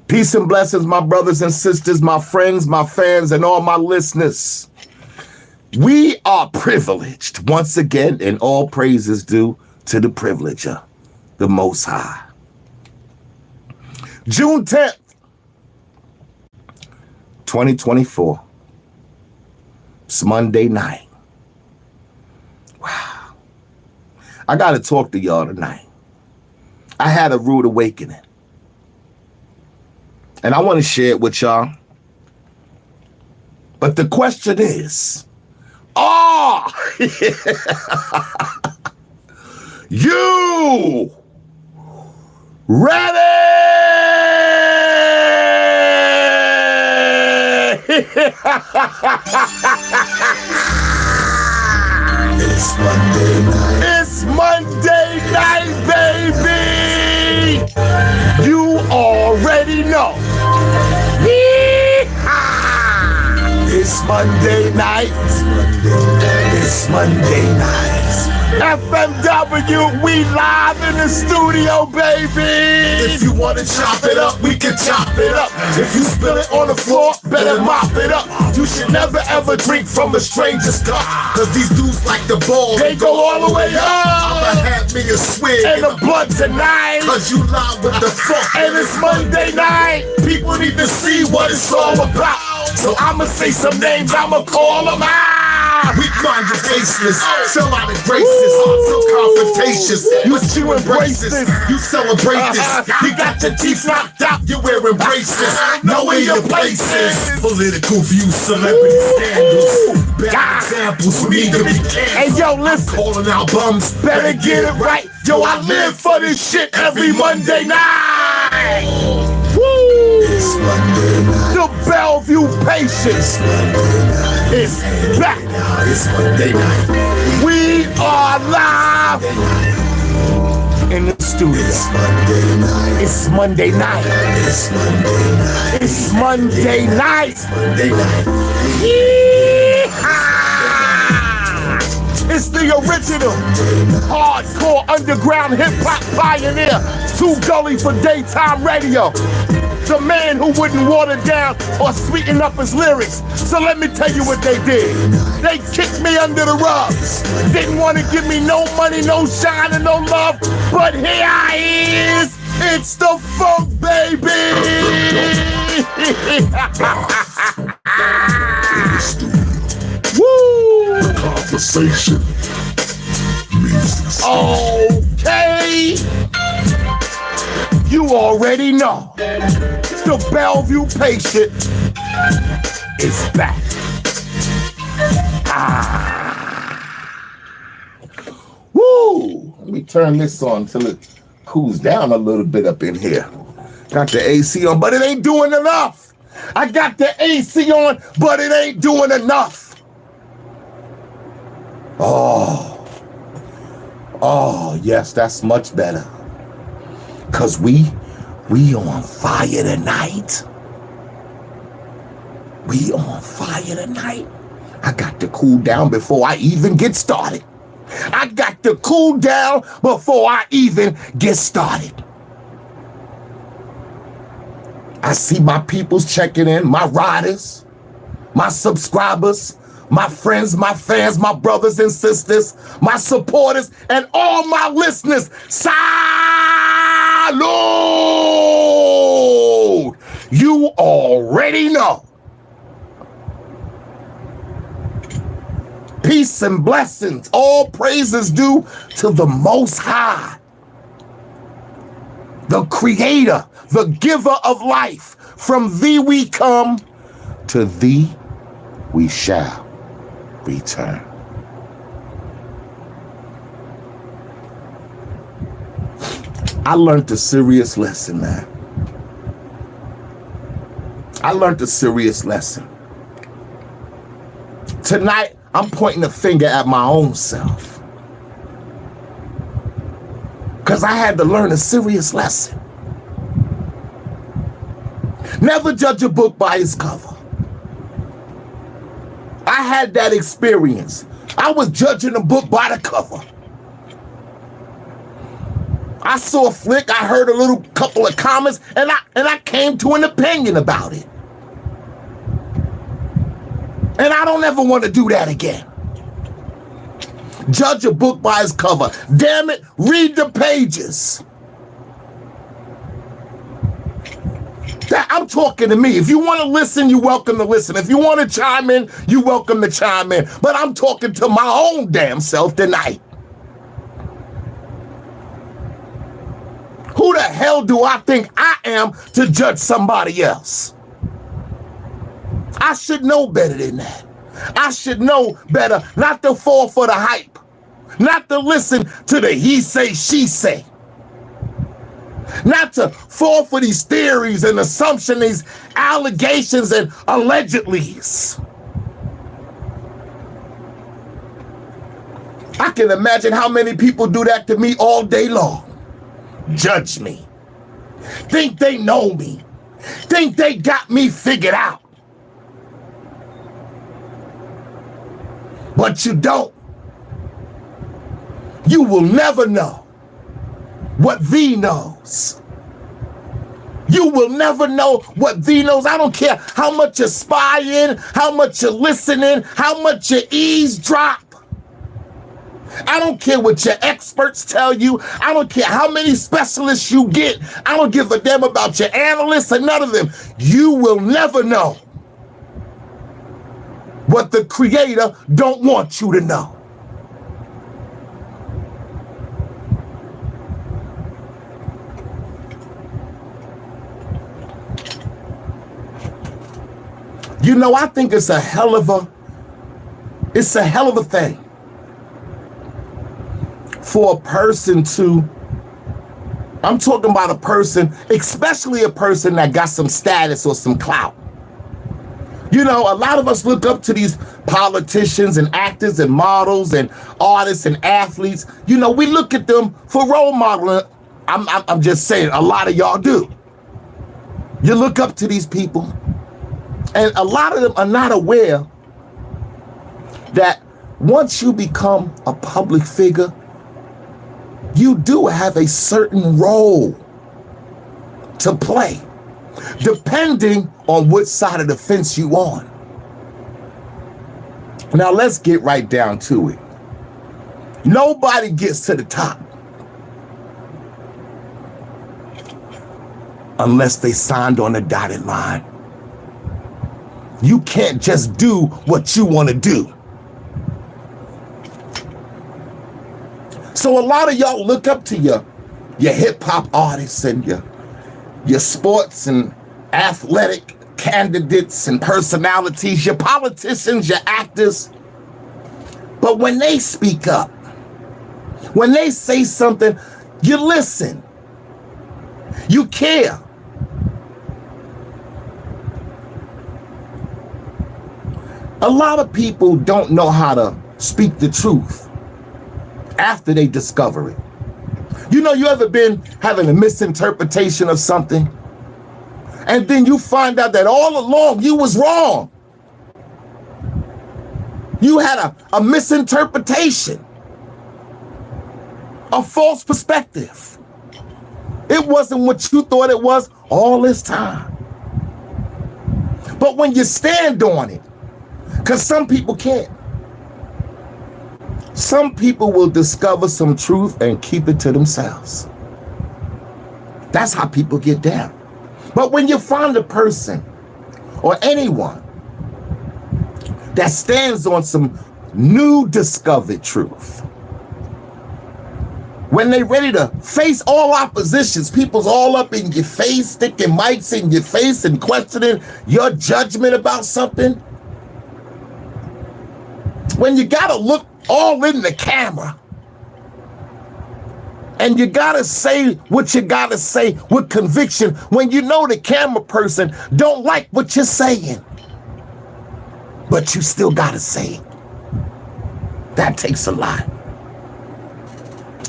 Peace and blessings, my brothers and sisters, my friends, my fans, and all my listeners. We are privileged once again, and all praises due to the privileger, the Most High. June 10th, 2024. It's Monday night. Wow. I got to talk to y'all tonight. I had a rude awakening. And I want to share it with y'all. But the question is, are you ready? It's Monday night. It's Monday night, baby. You already know. Yee-haw! It's Monday night. It's Monday night. FMW, we live in the studio, baby. If you wanna chop it up, we can chop it up. If you spill it on the floor, better mop it up. You should never ever drink from a stranger's cup. Cause these dudes like the ball. They go all the way up. I'ma have me a swig. And the blood tonight. Cause you live with the fuck. And it's Monday night. People need to see what it's all about. So I'ma say some names, I'ma call them out. Weak-minded, faceless, fell out of graces, so confrontations. You embrace this, you celebrate this. You got your teeth knocked out, you're wearing braces. Know where your place is. Political views, celebrity scandals. Bad examples need to be canceled. Hey yo, listen. Calling out bums, Better get it right. Yo, I live for this shit every Monday night. Woo! It's Monday night. The Bellevue Patience is back. It's Monday night. We are live in the studio. It's Monday night. It's Monday night. It's Monday night. It's Monday night. It's Monday night. Yee-haw! It's the original hardcore underground hip-hop pioneer, Too Gully for daytime radio. The man who wouldn't water down or sweeten up his lyrics. So let me tell you what they did. They kicked me under the rug. Didn't want to give me no money, no shine, and no love. But here I is. It's the funk, baby. Woo! Conversation. Okay. You already know. The Bellevue Patient is back. Woo! Let me turn this on till it cools down a little bit up in here. Got the AC on, but it ain't doing enough. I got the AC on, but it ain't doing enough. Oh, yes, that's much better. Cause we on fire tonight. We on fire tonight. I got to cool down before I even get started. I got to cool down before I even get started. I see my peoples checking in, my riders, my subscribers, my friends, my fans, my brothers and sisters, my supporters, and all my listeners. Salute! You already know. Peace and blessings. All praises due to the Most High, the Creator, the Giver of life. From thee we come, to thee we shall return. I learned a serious lesson, man. I learned a serious lesson. Tonight, I'm pointing a finger at my own self. Because I had to learn a serious lesson. Never judge a book by its cover. I had that experience. I was judging a book by the cover. I saw a flick, I heard a little couple of comments, and I came to an opinion about it. And I don't ever want to do that again. Judge a book by its cover. Damn it, read the pages. I'm talking to me. If you want to listen, you're welcome to listen. If you want to chime in, you're welcome to chime in. But I'm talking to my own damn self tonight. Who the hell do I think I am to judge somebody else? I should know better than that. I should know better not to fall for the hype, not to listen to the he say, she say, not to fall for these theories and assumptions, these allegations and allegedlys. I can imagine how many people do that to me all day long. Judge me. Think they know me. Think they got me figured out. But you don't. You will never know what thee knows. You will never know what thee knows. I don't care how much you're spying, how much you're listening, how much you eavesdrop. I don't care what your experts tell you. I don't care how many specialists you get. I don't give a damn about your analysts or none of them. You will never know what the Creator don't want you to know. You know, I think it's a hell of a thing for a person to, I'm talking about a person, especially a person that got some status or some clout. You know, a lot of us look up to these politicians and actors and models and artists and athletes. You know, we look at them for role modeling. I'm just saying, a lot of y'all do. You look up to these people, and a lot of them are not aware that once you become a public figure, you do have a certain role to play, depending on which side of the fence you on. Now let's get right down to it. Nobody gets to the top unless they signed on the dotted line. You can't just do what you want to do. So a lot of y'all look up to your hip hop artists and your sports and athletic candidates and personalities, your politicians, your actors. But when they speak up, when they say something, you listen. You care. A lot of people don't know how to speak the truth after they discover it. You know, you ever been having a misinterpretation of something, and then you find out that all along you was wrong. You had a misinterpretation, a false perspective. It wasn't what you thought it was all this time. But when you stand on it, because some people can't. Some people will discover some truth and keep it to themselves. That's how people get down. But when you find a person or anyone that stands on some new discovered truth, when they're ready to face all oppositions, people's all up in your face, sticking mics in your face and questioning your judgment about something, when you gotta look all in the camera and you gotta say what you gotta say with conviction, when you know the camera person don't like what you're saying, but you still gotta say it. That takes a lot.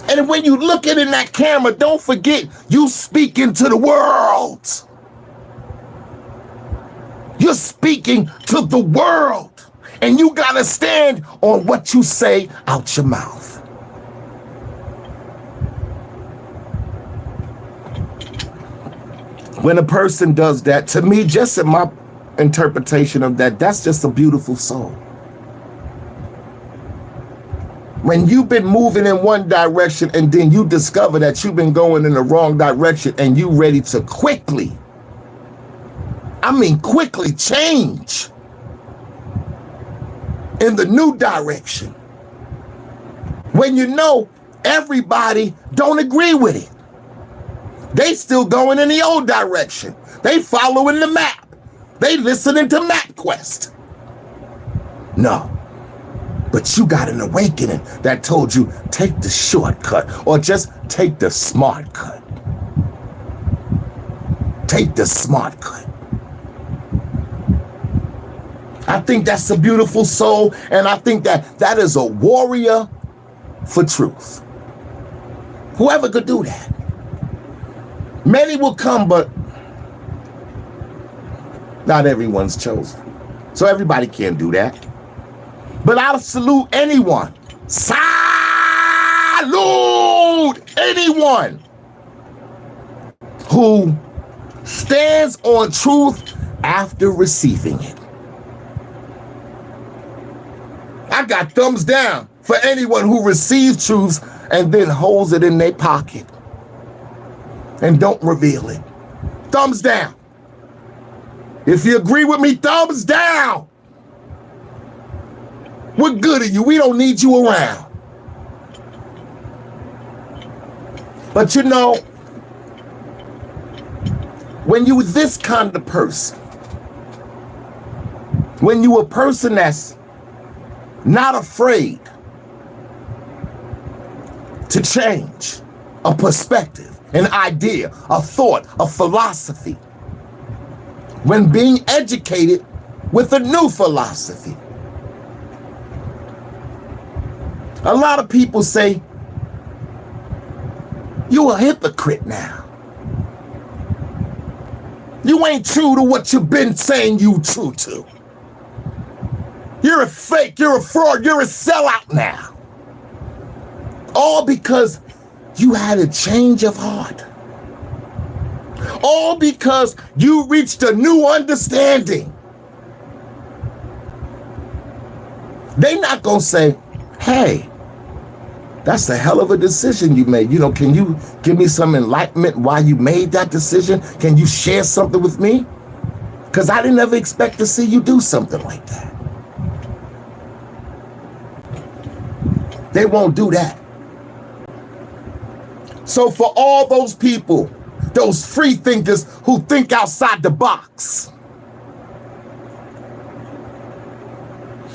And when you look at it in that camera, don't forget you speaking to the world. You're speaking to the world. And you gotta stand on what you say out your mouth. When a person does that, to me, just in my interpretation of that, that's just a beautiful soul. When you've been moving in one direction and then you discover that you've been going in the wrong direction and you ready to quickly change in the new direction. When you know everybody don't agree with it. They still going in the old direction. They following the map. They listening to MapQuest. No. But you got an awakening that told you take the shortcut or just take the smart cut. Take the smart cut. I think that's a beautiful soul, and I think that is a warrior for truth. Whoever could do that. Many will come, but not everyone's chosen. So everybody can't do that. But I'll salute anyone. Salute anyone who stands on truth after receiving it. I got thumbs down for anyone who receives truths and then holds it in their pocket and don't reveal it. Thumbs down. If you agree with me, thumbs down. What good are you? We don't need you around. But you know, when you this kind of person, when you a person that's not afraid to change a perspective, an idea, a thought, a philosophy, when being educated with a new philosophy. A lot of people say, you a hypocrite now. You ain't true to what you've been saying you true to. You're a fake, you're a fraud, you're a sellout now. All because you had a change of heart. All because you reached a new understanding. They not gonna say, hey, that's a hell of a decision you made. You know, can you give me some enlightenment why you made that decision? Can you share something with me? Because I didn't ever expect to see you do something like that. They won't do that. So for all those people, those free thinkers who think outside the box,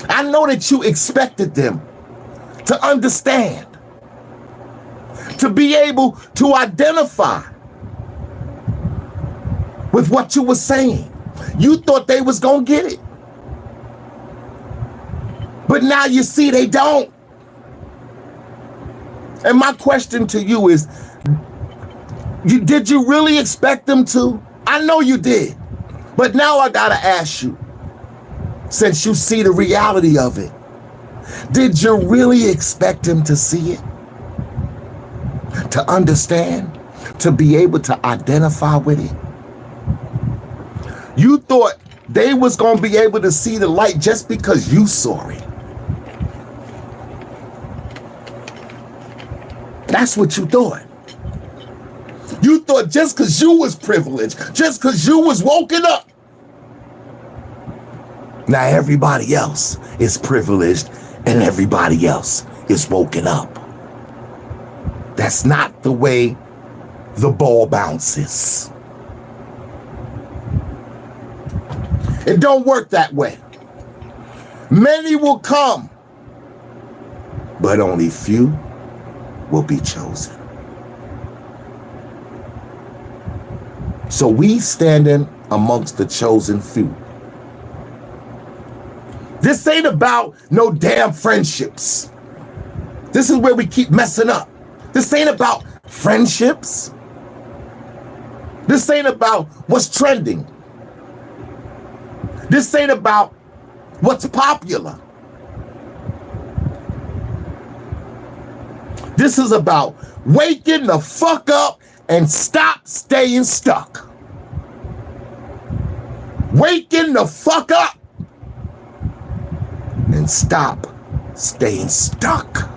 I know that you expected them to understand, to be able to identify with what you were saying. You thought they was gonna get it. But now you see they don't. And my question to you is, did you really expect them to? I know you did. But now I gotta ask you, since you see the reality of it, did you really expect them to see it? To understand? To be able to identify with it? You thought they was gonna be able to see the light just because you saw it. That's what you thought. You thought just because you was privileged, just because you was woken up, now everybody else is privileged and everybody else is woken up. That's not the way the ball bounces. It don't work that way. Many will come, but only few will be chosen. So we standing amongst the chosen few. This ain't about no damn friendships. This is where we keep messing up. This ain't about friendships. This ain't about what's trending. This ain't about what's popular. This is about waking the fuck up and stop staying stuck. Waking the fuck up and stop staying stuck.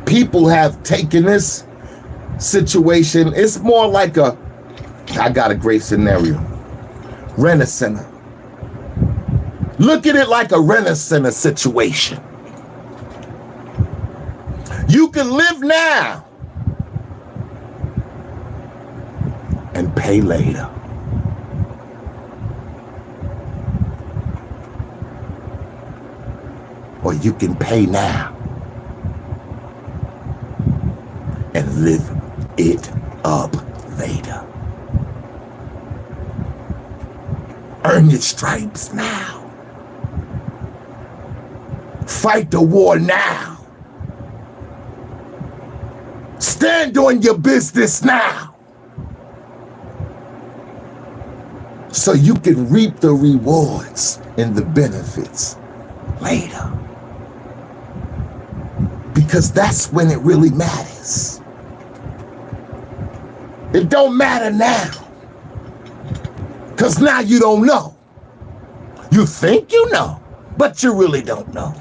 People have taken this situation, it's more like I got a great scenario. Rent-a-center. Look at it like a rent-a-center situation. You can live now and pay later. Or you can pay now and live it up later. Earn your stripes now. Fight the war now. Stand on your business now. So you can reap the rewards and the benefits later. Because that's when it really matters. It don't matter now. Because now you don't know. You think you know, but you really don't know.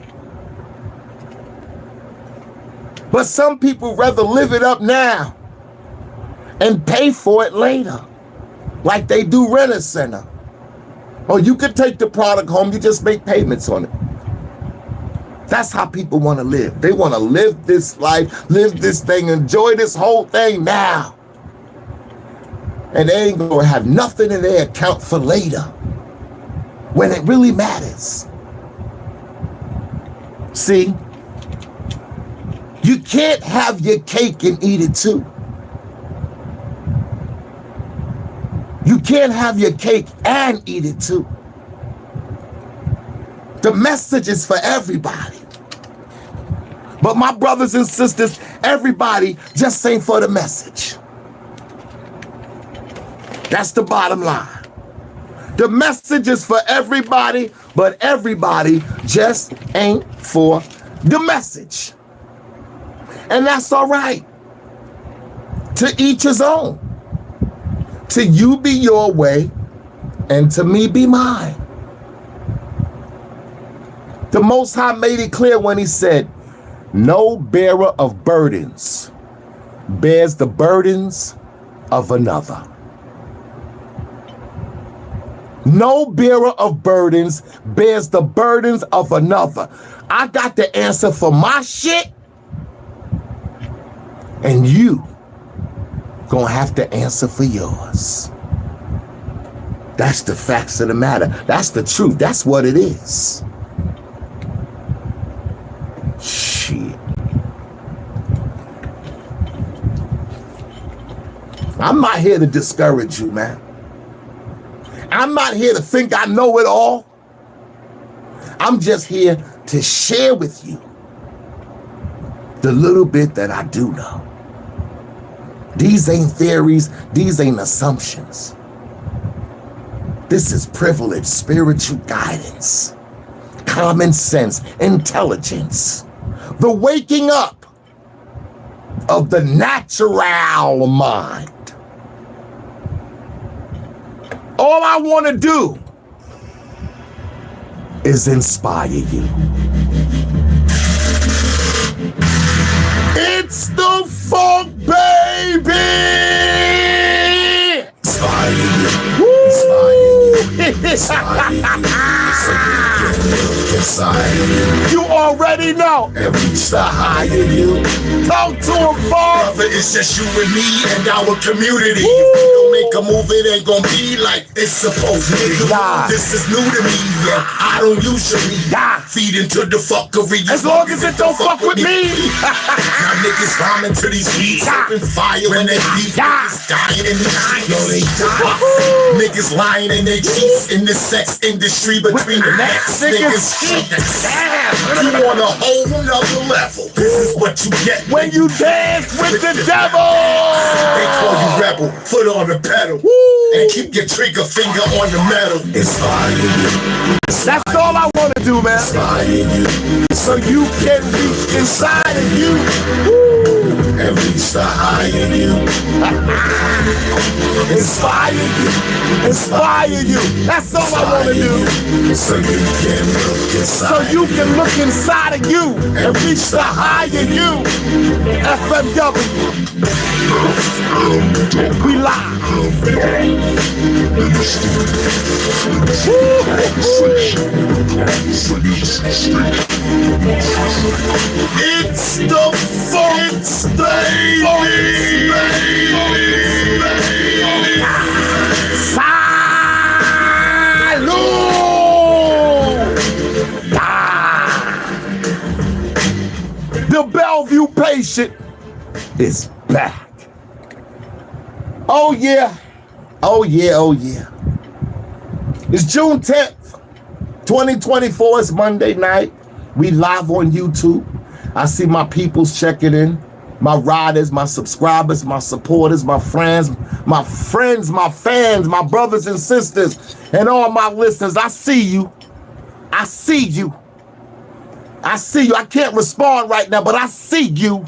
But some people rather live it up now and pay for it later, like they do Rent-A-Center. Or you could take the product home, you just make payments on it. That's how people want to live. They want to live this life, live this thing, enjoy this whole thing now. And they ain't gonna have nothing in their account for later, when it really matters. See, you can't have your cake and eat it too. You can't have your cake and eat it too. The message is for everybody. But my brothers and sisters, everybody just ain't for the message. That's the bottom line. The message is for everybody, but everybody just ain't for the message. And that's all right. To each his own. To you be your way, and to me be mine. The Most High made it clear when he said, no bearer of burdens bears the burdens of another. No bearer of burdens bears the burdens of another. I got the answer for my shit, and you gonna have to answer for yours. That's the facts of the matter. That's the truth. That's what it is. Shit. I'm not here to discourage you, man. I'm not here to think I know it all. I'm just here to share with you the little bit that I do know. These ain't theories, these ain't assumptions. This is privileged spiritual guidance, common sense, intelligence, the waking up of the natural mind. All I want to do is inspire you. It's the funk, baby! Inspire you. Woo! Inspire you. Inspire you. You already know. And reach the higher you. Talk to him, Bob. Brother, it's just you and me and our community. Woo! If we don't make a move, it ain't gonna be like it's supposed to be. Yeah. This is new to me, yeah. I don't usually feed into the fuckery. As long as it don't fuck with me. Now niggas rhyming to these beats, open fire when they beat. Niggas dying in the streets. Yo, they die. Niggas lying in their cheeks in the sex industry between the necks. Niggas cheat. You on a whole nother level. This is what you get when you dance with the devil. They call you rebel, foot on the pedal. Woo! And keep your trigger finger on the metal. Inspire you. That's all I want to do, man. Inspire you. So you can reach inside of you. Woo! And reach to hire you. Inspire you. Inspire you. That's all I want to do. So you can look inside. So you can look inside of you and reach the higher you. FMW. We live. It's the funk baby. The Bellevue patient is back. Oh yeah. Oh yeah, oh yeah. It's June 10th, 2024. It's Monday night. We live on YouTube. I see my peoples checking in. My riders, my subscribers, my supporters, my friends, my fans, my brothers and sisters, and all my listeners. I see you. I see you. I see you. I can't respond right now, but I see you.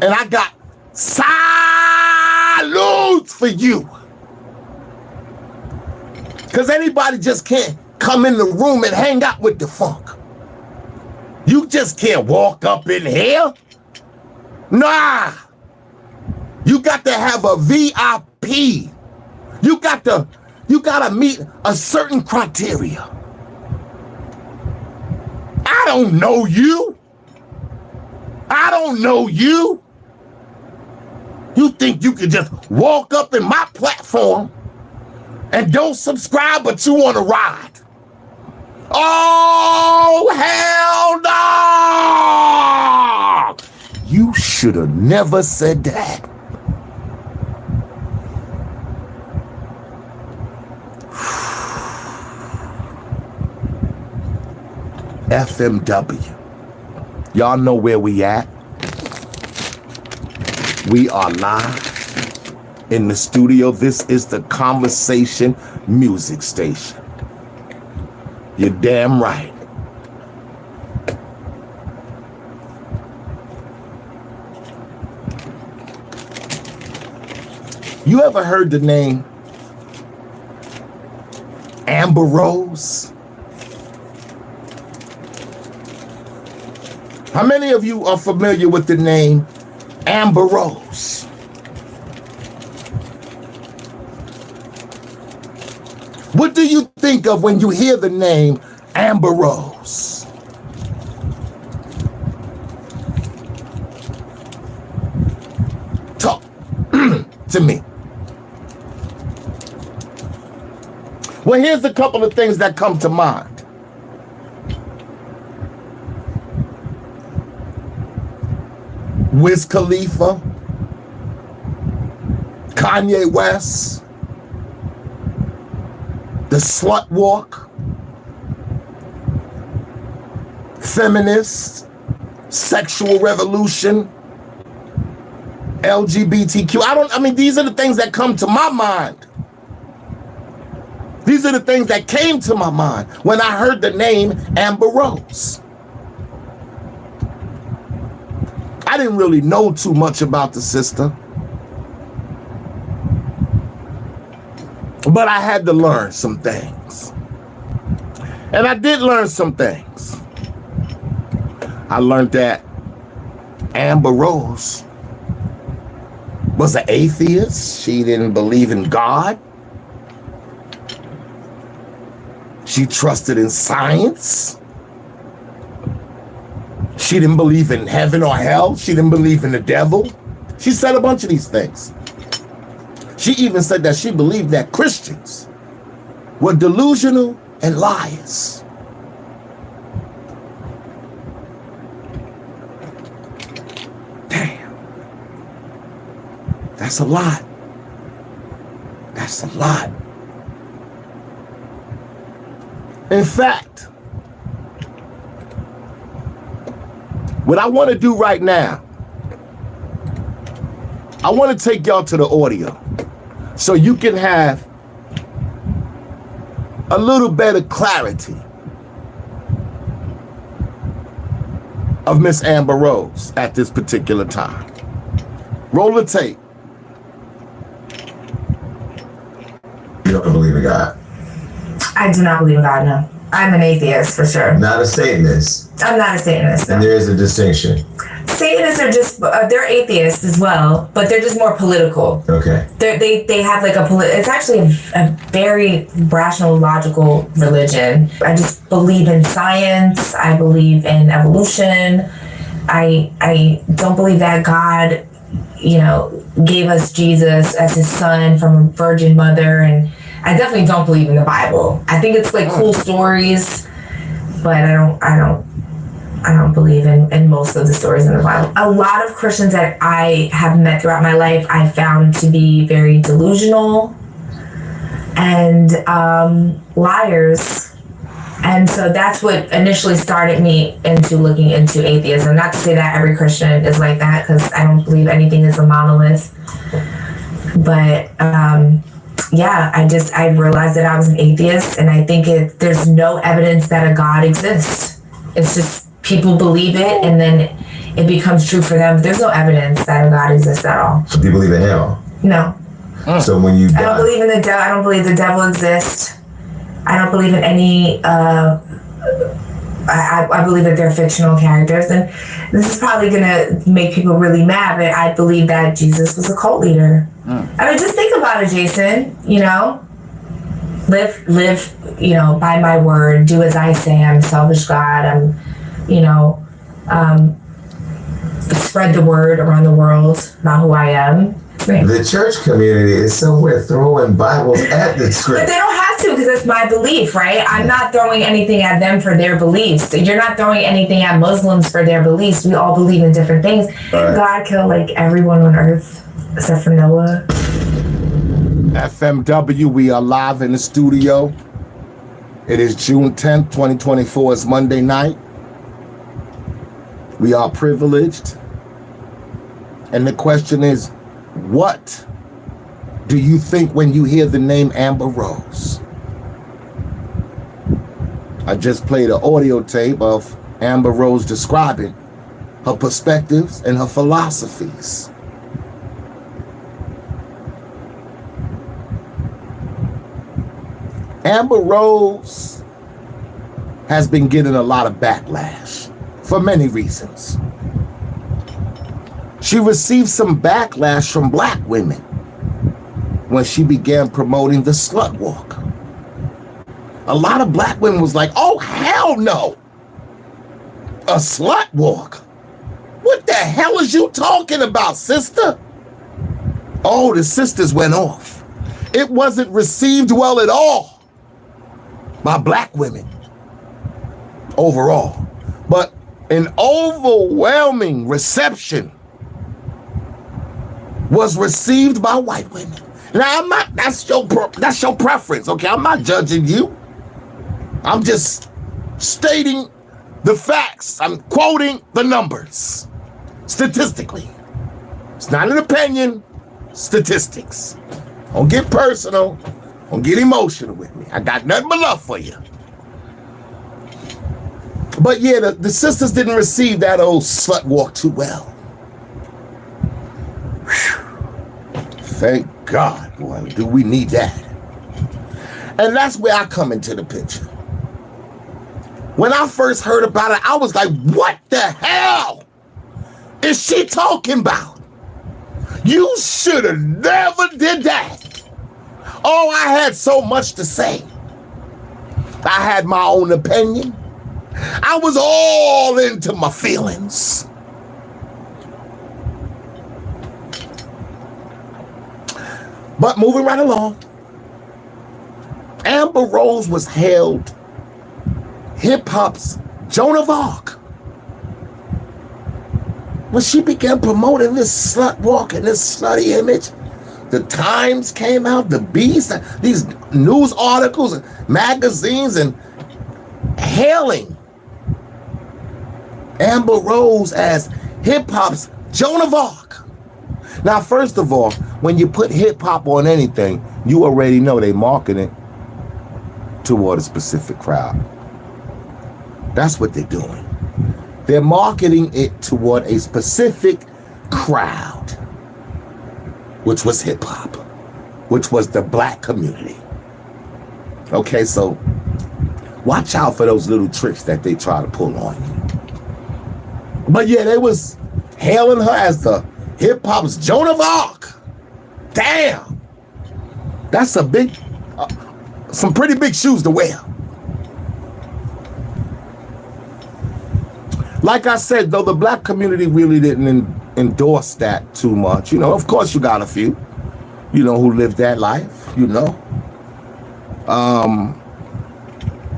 And I got salutes for you. Because anybody just can't come in the room and hang out with the funk. You just can't walk up in here. Nah. You got to have a VIP. You gotta meet a certain criteria. I don't know you. I don't know you. You think you can just walk up in my platform and don't subscribe, but you want to ride? Oh, hell no! You should have never said that. FMW. Y'all know where we at. We are live in the studio. This is the Conversation Music Station. You're damn right. You ever heard the name Amber Rose? How many of you are familiar with the name Amber Rose? What do you think of when you hear the name Amber Rose? Talk to me. Well, here's a couple of things that come to mind. Wiz Khalifa, Kanye West, the SLUTWALK, feminists, sexual revolution, LGBTQ. These are the things that come to my mind. These are the things that came to my mind when I heard the name Amber Rose. I didn't really know too much about the sister, but I had to learn some things. And I did learn some things. I learned that Amber Rose was an atheist. She didn't believe in God. She trusted in science. She didn't believe in heaven or hell. She didn't believe in the devil. She said a bunch of these things. She even said that she believed that Christians were delusional and liars. Damn. That's a lot. That's a lot. In fact, what I want to do right now, I want to take y'all to the audio so you can have a little better clarity of Miss Amber Rose at this particular time. Roll the tape. You don't believe in God? I do not believe in God, no. I'm an atheist for sure. Not a Satanist. I'm not a Satanist. No. And there is a distinction. Satanists are just, they're atheists as well, but they're just more political. Okay. They have like it's actually a very rational, logical religion. I just believe in science. I believe in evolution. I don't believe that God, gave us Jesus as his son from a virgin mother, and I definitely don't believe in the Bible. I think it's like cool stories, but I don't believe in most of the stories in the Bible. A lot of Christians that I have met throughout my life, I found to be very delusional and liars. And so that's what initially started me into looking into atheism. Not to say that every Christian is like that, because I don't believe anything is a monolith. But I realized that I was an atheist, and I think there's no evidence that a God exists. It's just people believe it, and then it becomes true for them. There's no evidence that a God exists at all. So do you believe in hell? No. So when you die, I don't believe in the devil. I don't believe the devil exists. I don't believe in any. I believe that they're fictional characters, and this is probably gonna make people really mad, but I believe that Jesus was a cult leader. I mean, just think about it, Jason. Live, by my word. Do as I say. I'm a selfish God. I'm, spread the word around the world about who I am. The church community is somewhere throwing Bibles at the script. But they don't have to, because it's my belief, right? I'm not throwing anything at them for their beliefs. You're not throwing anything at Muslims for their beliefs. We all believe in different things. Right. God killed everyone on earth except for Noah. FMW, we are live in the studio. It is June 10th, 2024. It's Monday night. We are privileged. And the question is, what do you think when you hear the name Amber Rose? I just played an audio tape of Amber Rose describing her perspectives and her philosophies. Amber Rose has been getting a lot of backlash for many reasons. She received some backlash from black women when she began promoting the SLUTWALK. A lot of black women was like, oh, hell no. A SLUTWALK? What the hell is you talking about, sister? Oh, the sisters went off. It wasn't received well at all by black women overall. But an overwhelming reception was received by white women. Now, that's your preference, okay? I'm not judging you. I'm just stating the facts. I'm quoting the numbers statistically. It's not an opinion, statistics. Don't get personal. Don't get emotional with me. I got nothing but love for you. But yeah, the sisters didn't receive that old SLUTWALK too well. Thank God, boy, do we need that. And that's where I come into the picture. When I first heard about it, I was like, what the hell is she talking about? You should have never did that. Oh, I had so much to say. I had my own opinion. I was all into my feelings. But moving right along, Amber Rose was hailed hip-hop's Joan of Arc when she began promoting this SLUTWALK and this slutty image. The Times came out, the Beast, these news articles and magazines, and hailing Amber Rose as hip-hop's Joan of Arc. Now, first of all, when you put hip-hop on anything, you already know they market it toward a specific crowd. That's what they're doing. They're marketing it toward a specific crowd. which was hip hop, which was the black community. Okay, so watch out for those little tricks that they try to pull on you. But yeah, they was hailing her as the hip hop's Joan of Arc. Damn, that's a big, some pretty big shoes to wear. Like I said, though, the black community really didn't endorse that too much. You know, of course you got a few, you know, who lived that life, you know.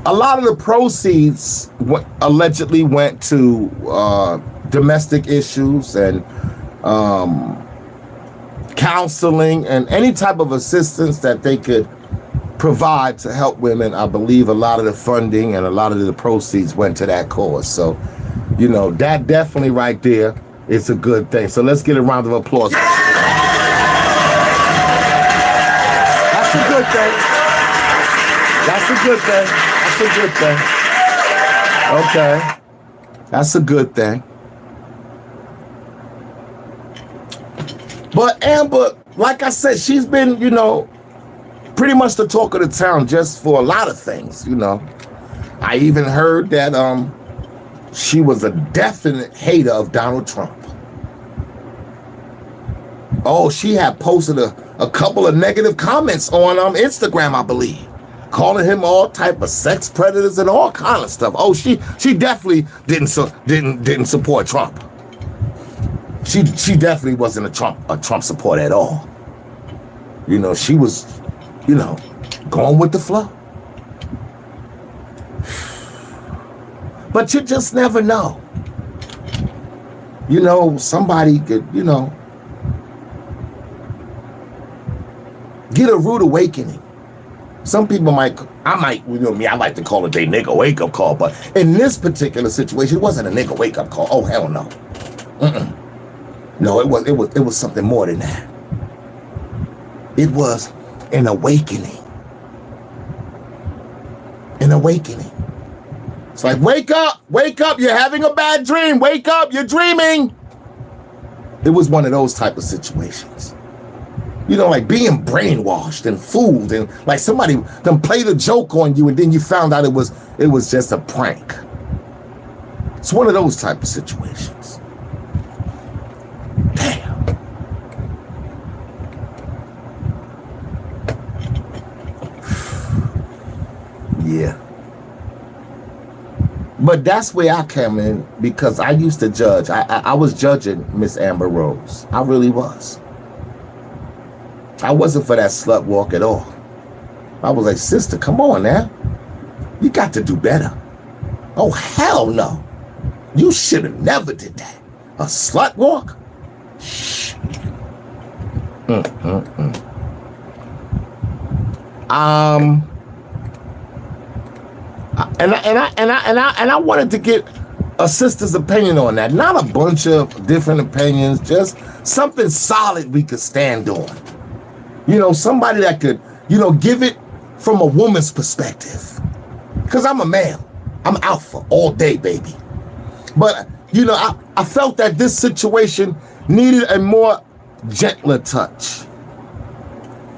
A lot of the proceeds allegedly went to domestic issues and counseling and any type of assistance that they could provide to help women. I believe a lot of the funding and a lot of the proceeds went to that cause. So, you know, that definitely right there is a good thing. So let's get a round of applause. That's a good thing. That's a good thing. That's a good thing. Okay. That's a good thing. But Amber, like I said, she's been, you know, pretty much the talk of the town just for a lot of things, you know. I even heard that she was a definite hater of Donald Trump. Oh, she had posted a couple of negative comments on Instagram, I believe, calling him all type of sex predators and all kind of stuff. Oh, she definitely didn't support Trump. She definitely wasn't a Trump supporter at all. You know, she was, you know, going with the flow. But you just never know. You know, somebody could, you know, get a rude awakening. Some people I might, you know me, I like to call it a nigga wake-up call, but in this particular situation, it wasn't a nigga wake-up call. Oh, hell no. No, it was something more than that. It was an awakening. An awakening. It's like, wake up, you're having a bad dream, wake up, you're dreaming. It was one of those type of situations. You know, like being brainwashed and fooled and like somebody them played a joke on you and then you found out it was just a prank. It's one of those type of situations. Damn. Yeah. But that's where I came in because I used to judge. I was judging Miss Amber Rose. I really was. I wasn't for that slut walk at all. I was like, sister, come on now. You got to do better. Oh, hell no. You should have never did that. A slut walk? Shh. And I wanted to get a sister's opinion on that. Not a bunch of different opinions, just something solid we could stand on. You know, somebody that could, you know, give it from a woman's perspective. Because I'm a male. I'm alpha all day, baby. But, you know, I felt that this situation needed a more gentler touch.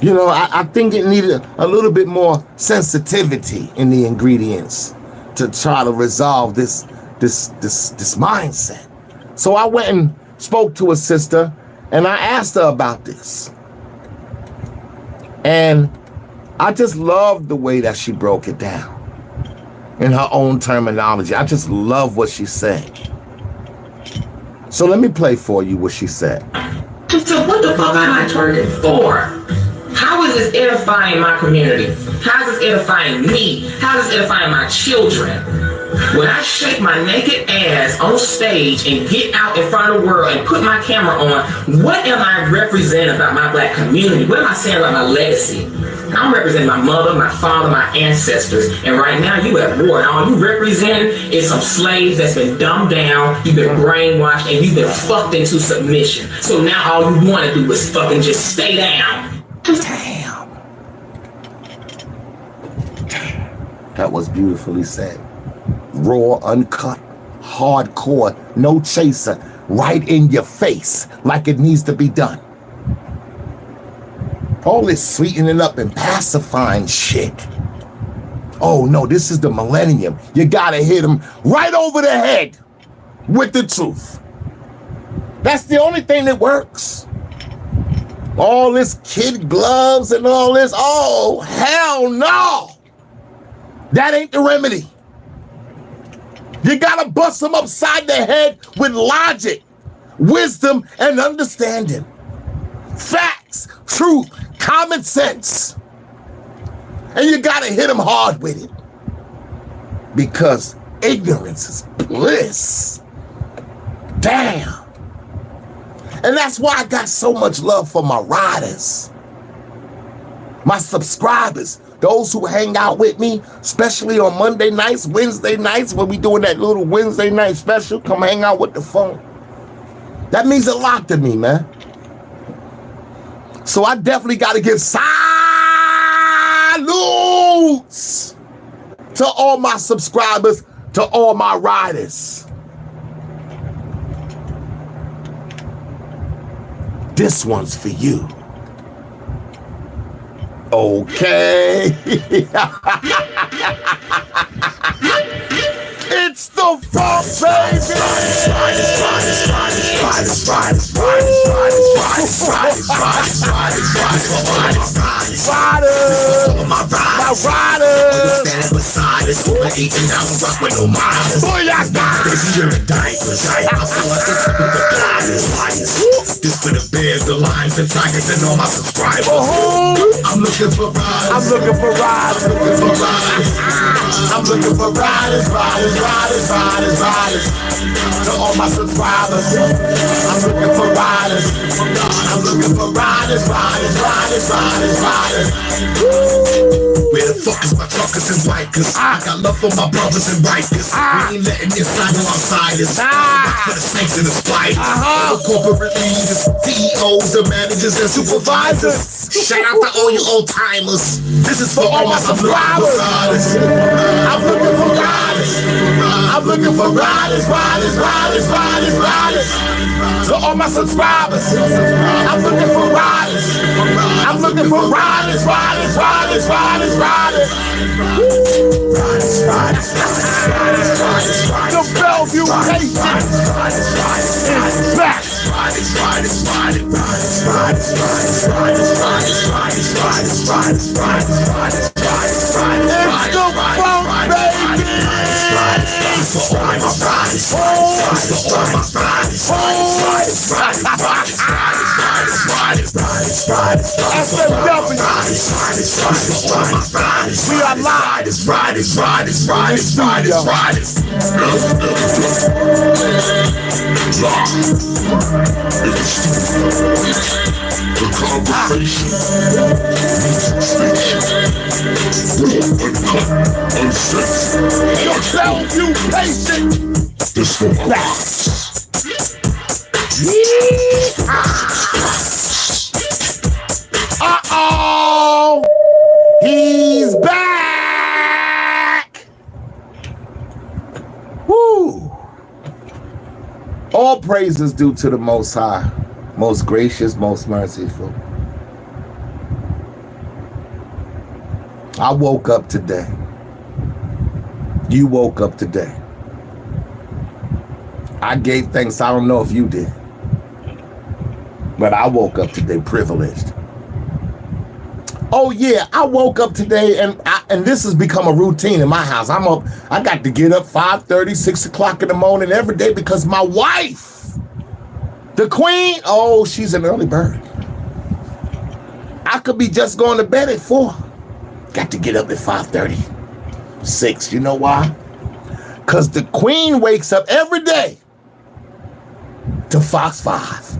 You know, I think it needed a little bit more sensitivity in the ingredients to try to resolve this mindset. So I went and spoke to a sister and I asked her about this. And I just loved the way that she broke it down in her own terminology. I just love what she said. So let me play for you what she said. So what the fuck am I twerking for? How is this edifying my community? How is this edifying me? How is this edifying my children? When I shake my naked ass on stage and get out in front of the world and put my camera on, what am I representing about my black community? What am I saying about my legacy? I'm representing my mother, my father, my ancestors. And right now you at war. And all you represent is some slaves that's been dumbed down, you've been brainwashed, and you've been fucked into submission. So now all you want to do is fucking just stay down. Damn. That was beautifully said. Raw, uncut, hardcore, no chaser, right in your face, like it needs to be done. All this sweetening up and pacifying shit. Oh no, this is the millennium. You gotta hit them right over the head with the truth. That's the only thing that works. All this kid gloves and all this, oh, hell no. That ain't the remedy. You gotta bust them upside the head with logic, wisdom, and understanding. Facts, truth, common sense. And you gotta hit them hard with it. Because ignorance is bliss. Damn. And that's why I got so much love for my riders, my subscribers, those who hang out with me, especially on Monday nights, Wednesday nights, when we doing that little Wednesday night special. Come hang out with the phone. That means a lot to me, man. So I definitely got to give salutes to all my subscribers, to all my riders. This one's for you. Okay. It's the funk, baby. This for the bears, the lions, the tigers, and all my subscribers. I'm looking for riders. I'm looking for riders. I'm looking for riders, riders, riders, riders, riders. To all my subscribers, I'm looking for riders. I'm looking for riders, riders, riders, riders, riders. Where the fuck is my truckers and bikers? I got love for my brothers and bikers. We ain't letting inside no outsiders. For the snakes and the spiders. The corporate leaders, CEOs, the managers and supervisors. Shout out to all you old timers. This is for all my subscribers. I'm looking for riders. I'm looking for riders, riders, riders, riders, riders. To all my subscribers. I'm looking for riders. I'm looking for riders, riders, riders, riders, riders. Riders, riders, riders, riders, riders. The Bellevue Nation is back. Riders, riders, riders, riders, riders, riders, riders, riders, riders, riders, riders, riders, riders, riders, riders. It's the funk, baby. For all my riders, for all my riders, riders, riders, riders, riders, riders, riders, SLW. We are live. riders, riders, riders, riders, riders, riders. The conversation Your Bellevue patient. this for my Uh-oh. He's back. Woo. All praises due to the Most High, most gracious, most merciful. I woke up today. You woke up today. I gave thanks. I don't know if you did, but I woke up today privileged. Oh yeah, I woke up today and this has become a routine in my house. I'm up, I got to get up 5:30, 6 o'clock in the morning every day because my wife, the queen, oh, she's an early bird. I could be just going to bed at 4. Got to get up at 5:30, 6. You know why? Because the queen wakes up every day to Fox 5.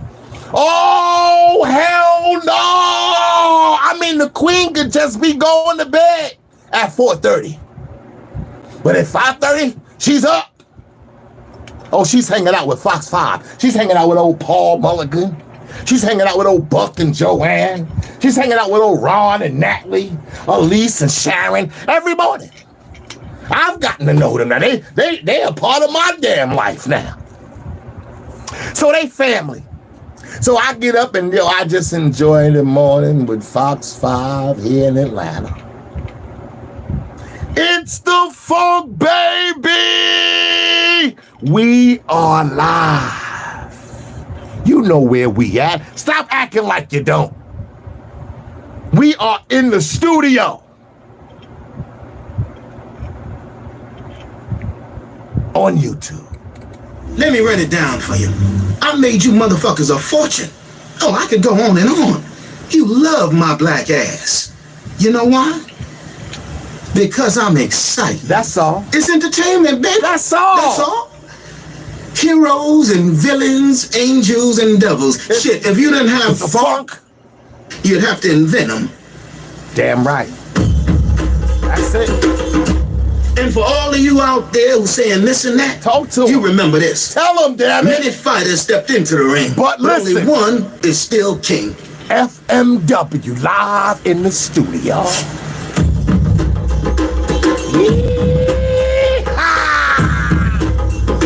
Oh, hell no! I mean, the queen could just be going to bed at 4:30. But at 5:30, she's up. Oh, she's hanging out with Fox 5. She's hanging out with old Paul Mulligan. She's hanging out with old Buck and Joanne. She's hanging out with old Ron and Natalie, Elise and Sharon every morning. I've gotten to know them now. They are part of my damn life now. So they family. So I get up and I just enjoy the morning with Fox 5 here in Atlanta. It's the funk, baby! We are live. You know where we at. Stop acting like you don't. We are in the studio. On YouTube. Let me run it down for you. I made you motherfuckers a fortune. Oh, I could go on and on. You love my black ass. You know why? Because I'm excited. That's all. It's entertainment, baby. That's all. That's all. Heroes and villains, angels and devils. Shit, if you didn't have funk, you'd have to invent them. Damn right. That's it. And for all of you out there who saying this and that, talk to you them. Remember this. Tell them, damn it. Many fighters stepped into the ring, but listen, only one is still king. FMW live in the studio.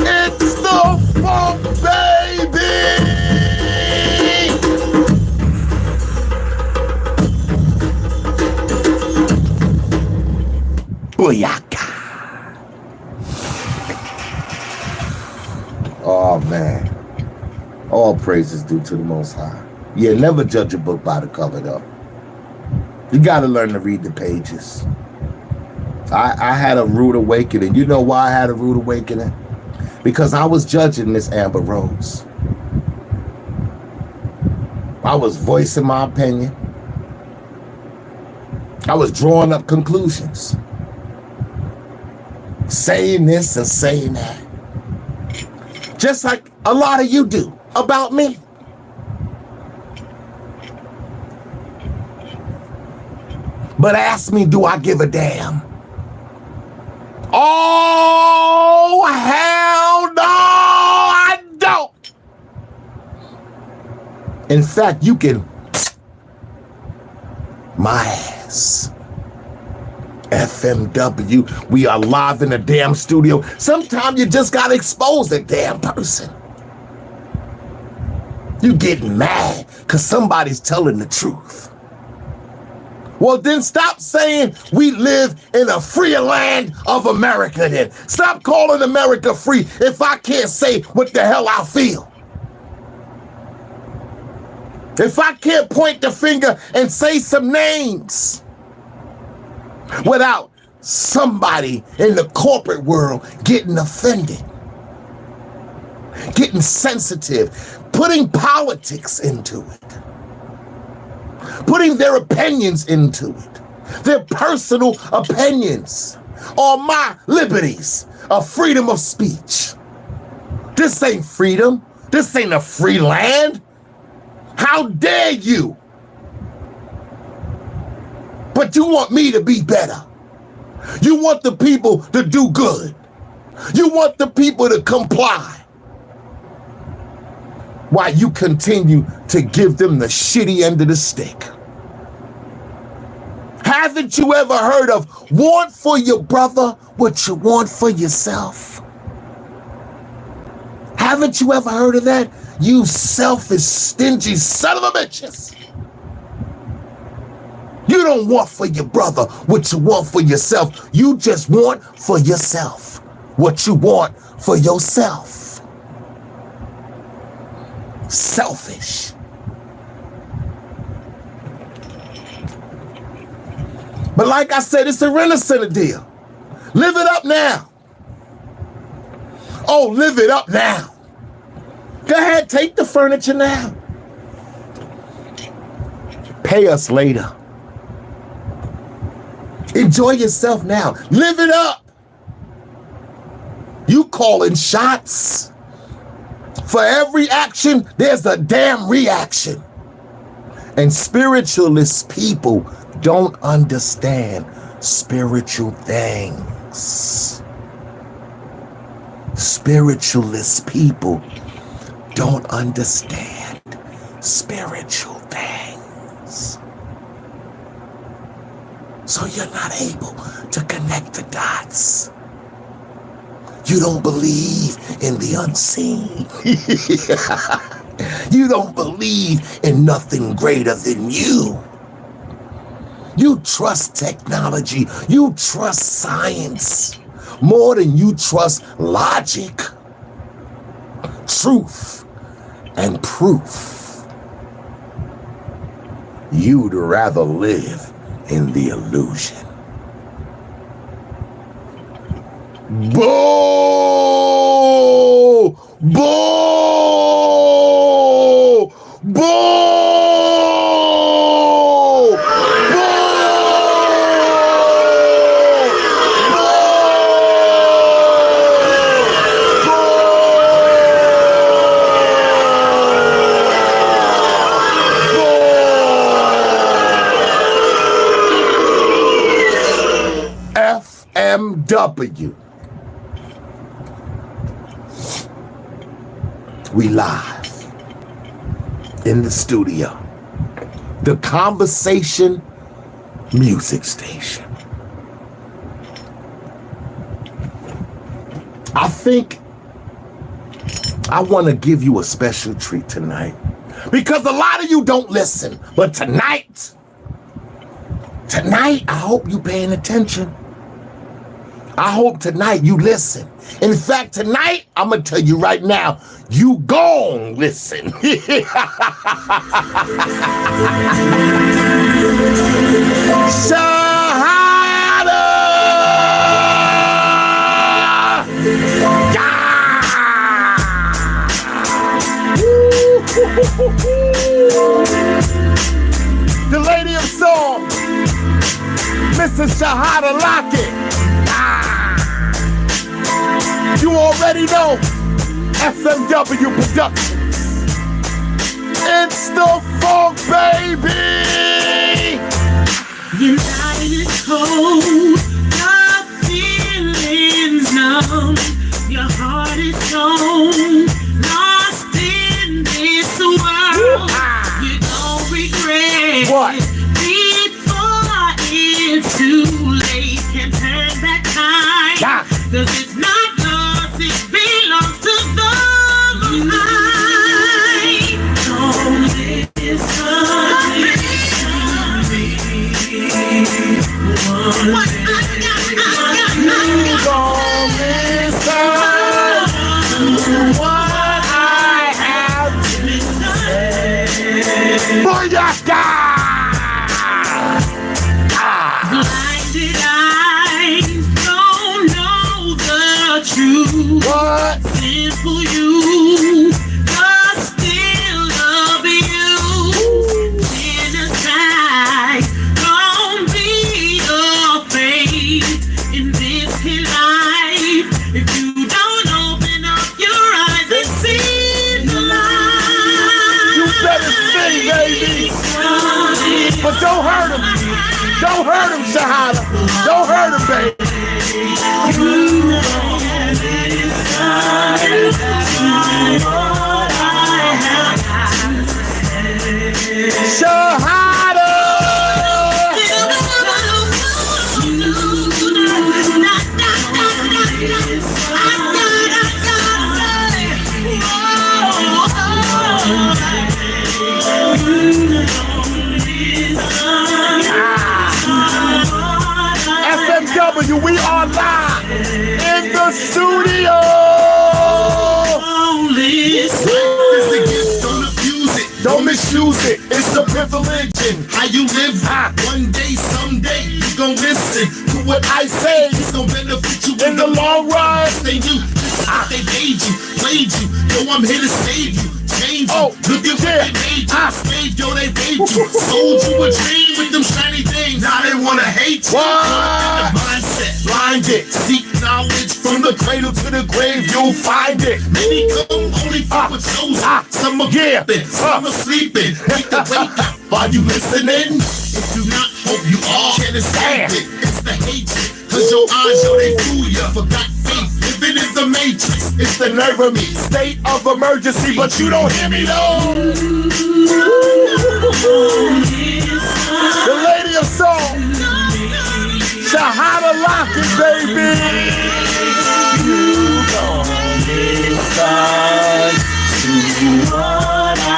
It's the funk, baby. Booyaka. Oh, man. All praises due to the Most High. Yeah, never judge a book by the cover, though. You got to learn to read the pages. I had a rude awakening. You know why I had a rude awakening? Because I was judging Miss Amber Rose. I was voicing my opinion. I was drawing up conclusions. Saying this and saying that. Just like a lot of you do about me. But ask me, do I give a damn? Oh, hell no, I don't. In fact, you can my ass. FMW, we are live in the damn studio. Sometimes you just gotta expose a damn person. You getting mad because somebody's telling the truth. Well, then stop saying we live in a free land of America then. Stop calling America free if I can't say what the hell I feel. If I can't point the finger and say some names without somebody in the corporate world getting offended, getting sensitive, putting politics into it, putting their opinions into it, their personal opinions on my liberties of freedom of speech. This ain't freedom. This ain't a free land. How dare you? But you want me to be better. You want the people to do good. You want the people to comply. While you continue to give them the shitty end of the stick. Haven't you ever heard of want for your brother what you want for yourself? Haven't you ever heard of that? You selfish, stingy son of a bitches. You don't want for your brother what you want for yourself. You just want for yourself what you want for yourself. Selfish. But like I said, it's a Renaissance deal. Live it up now. Oh, live it up now. Go ahead, take the furniture now. Pay us later. Enjoy yourself now. Live it up. You calling shots. For every action, there's a damn reaction. And spiritualist people don't understand spiritual things. Spiritualist people don't understand spiritual things. So you're not able to connect the dots. You don't believe in the unseen. You don't believe in nothing greater than you. You trust technology. You trust science more than you trust logic, truth, and proof. You'd rather live in the illusion. Boo! Boo! Boo! FMW. We live in the studio. The Conversation Music Station. I think I want to give you a special treat tonight because a lot of you don't listen, but tonight, I hope you paying attention. I hope tonight you listen. In fact, tonight, I'm going to tell you right now, you gon' listen. Shahada! The lady of song, Mrs. Shahada Lockett. You already know FMW Productions. It's the funk, baby. Your night is cold, your feelings numb, your heart is stone, lost in this world. You don't regret what? Before it's too late, can turn back time. Yeah. 'Cause it's not yours, it belongs to the Most High. Don't listen to me. What I got. You gon' listen to what I have to say. Booyaka! Blinded eyes don't know the truth. What? Simple you, but still love you. Genocide, don't be afraid in this life. If you don't open up your eyes and see the light, You better sing, baby. But don't hurt him. Don't hurt him, Shahada. Don't hurt him, baby. Shahada! FMW, we are live in the studio. It's a gift, don't abuse it, Don't misuse it. It's a privilege in how you live. One day, someday, you gon' listen to what I say. It's gon' benefit you In the long run. They knew they made you, played you. Yo, I'm here to save you, change you. Oh, Look at what they made you. Slave, yo, they paid you. Sold you a dream with them shiny things. Now they wanna hate you. What? The mindset, Blinded. seek knowledge From the cradle to the grave, you'll find it. Many come only for what shows up. Some are Yeah. sleeping, some are sleeping. Wake up, while you listening. If you not, hope you all can escape it. It's the hatred, 'cause your eyes, yo, they fool ya. Forgot faith, living in the matrix. It's the nerve of me, state of emergency, but you don't hear me though. The lady of soul, Shahada Lockett, baby. You gon' listen to what I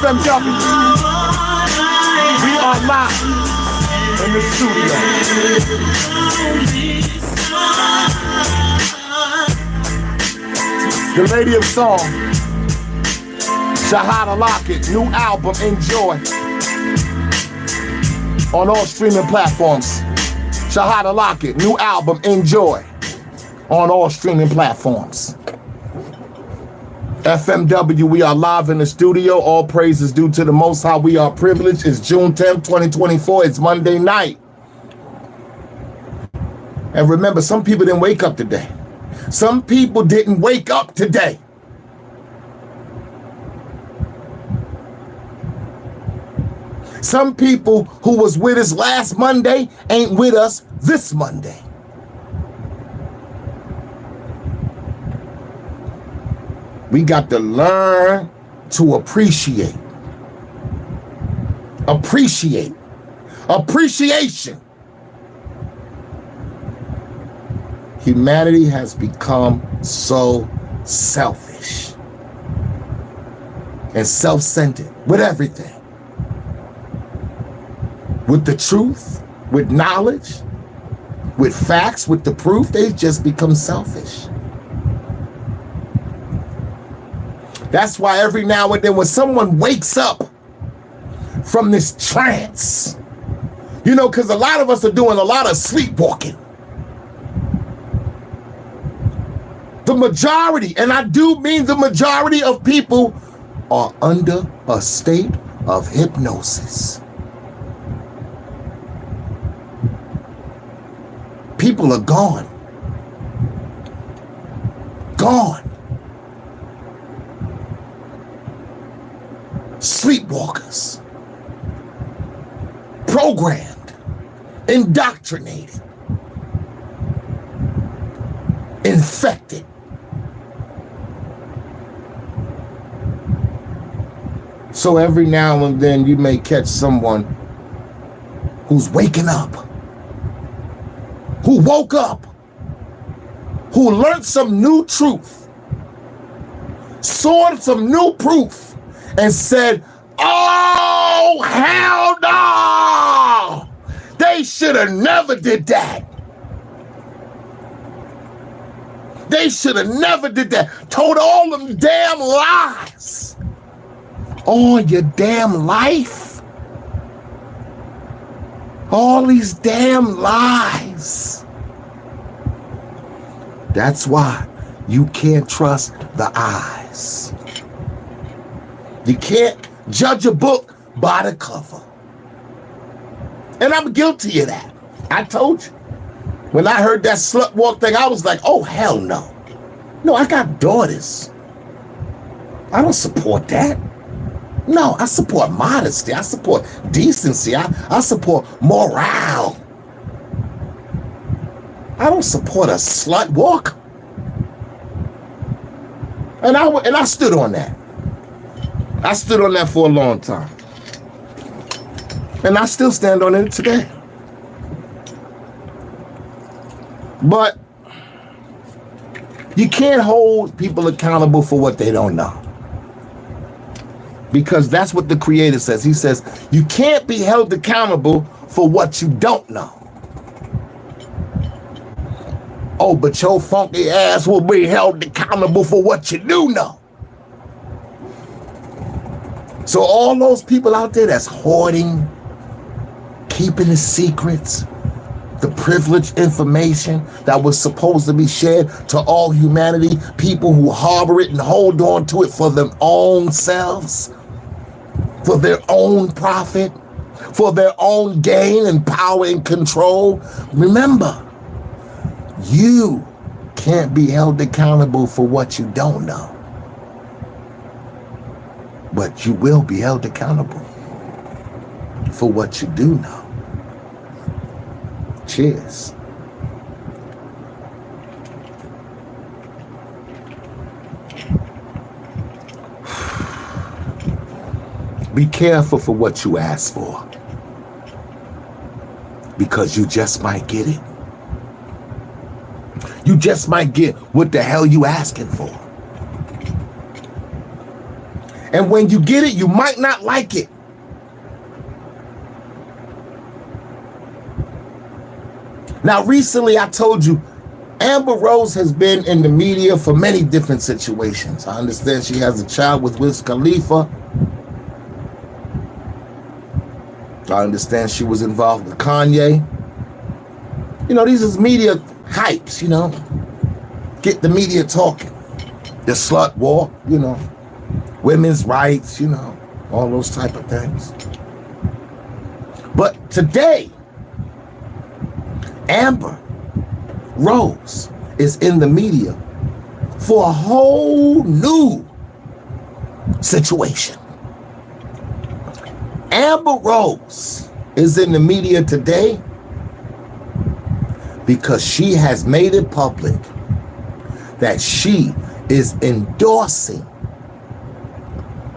FMW. We are live in the studio. The lady of song, Shahada Lockett, new album, Enjoy, on all streaming platforms. Shahada Lockett, new album, Enjoy, on all streaming platforms. FMW, we are live in the studio. All praise is due to the Most High. We are privileged. It's June 10th, 2024. It's Monday night. And remember, some people didn't wake up today. Some people didn't wake up today. Some people who was with us last Monday ain't with us this Monday. We got to learn to appreciate. Appreciation. Humanity has become so selfish and self-centered with everything. With the truth, with knowledge, with facts, with the proof, they just become selfish. That's why every now and then when someone wakes up from this trance, you know, because a lot of us are doing a lot of sleepwalking. The majority, and I do mean the majority of people, are under a state of hypnosis. People are gone. Gone. Sleepwalkers. Programmed. Indoctrinated. Infected. So every now and then you may catch someone who's waking up, who woke up, who learned some new truth, saw some new proof, and said, oh, hell no! They should have never did that. They should have never did that. Told all them damn lies. All your damn life. All these damn lies. That's why you can't trust the eyes. You can't judge a book by the cover. And I'm guilty of that. I told you. When I heard that slut walk thing, I was like, oh, hell no. No, I got daughters. I don't support that. No, I support modesty. I support decency. I support morale. I don't support a slut walk. And I stood on that. I stood on that for a long time. And I still stand on it today. But you can't hold people accountable for what they don't know. Because that's what the Creator says. He says, you can't be held accountable for what you don't know. Oh, but your funky ass will be held accountable for what you do know. So all those people out there that's hoarding, keeping the secrets, the privileged information that was supposed to be shared to all humanity, people who harbor it and hold on to it for their own selves, for their own profit, for their own gain and power and control. Remember, you can't be held accountable for what you don't know. But you will be held accountable for what you do know. Cheers. Be careful for what you ask for, because you just might get it. You just might get what the hell you asking for. And when you get it, you might not like it. Now, recently I told you, Amber Rose has been in the media for many different situations. I understand she has a child with Wiz Khalifa. I understand she was involved with Kanye. You know, these is media hypes, you know. Get the media talking. The slut war, you know. Women's rights, you know. All those type of things. But today, Amber Rose is in the media for a whole new situation. Amber Rose is in the media today because she has made it public that she is endorsing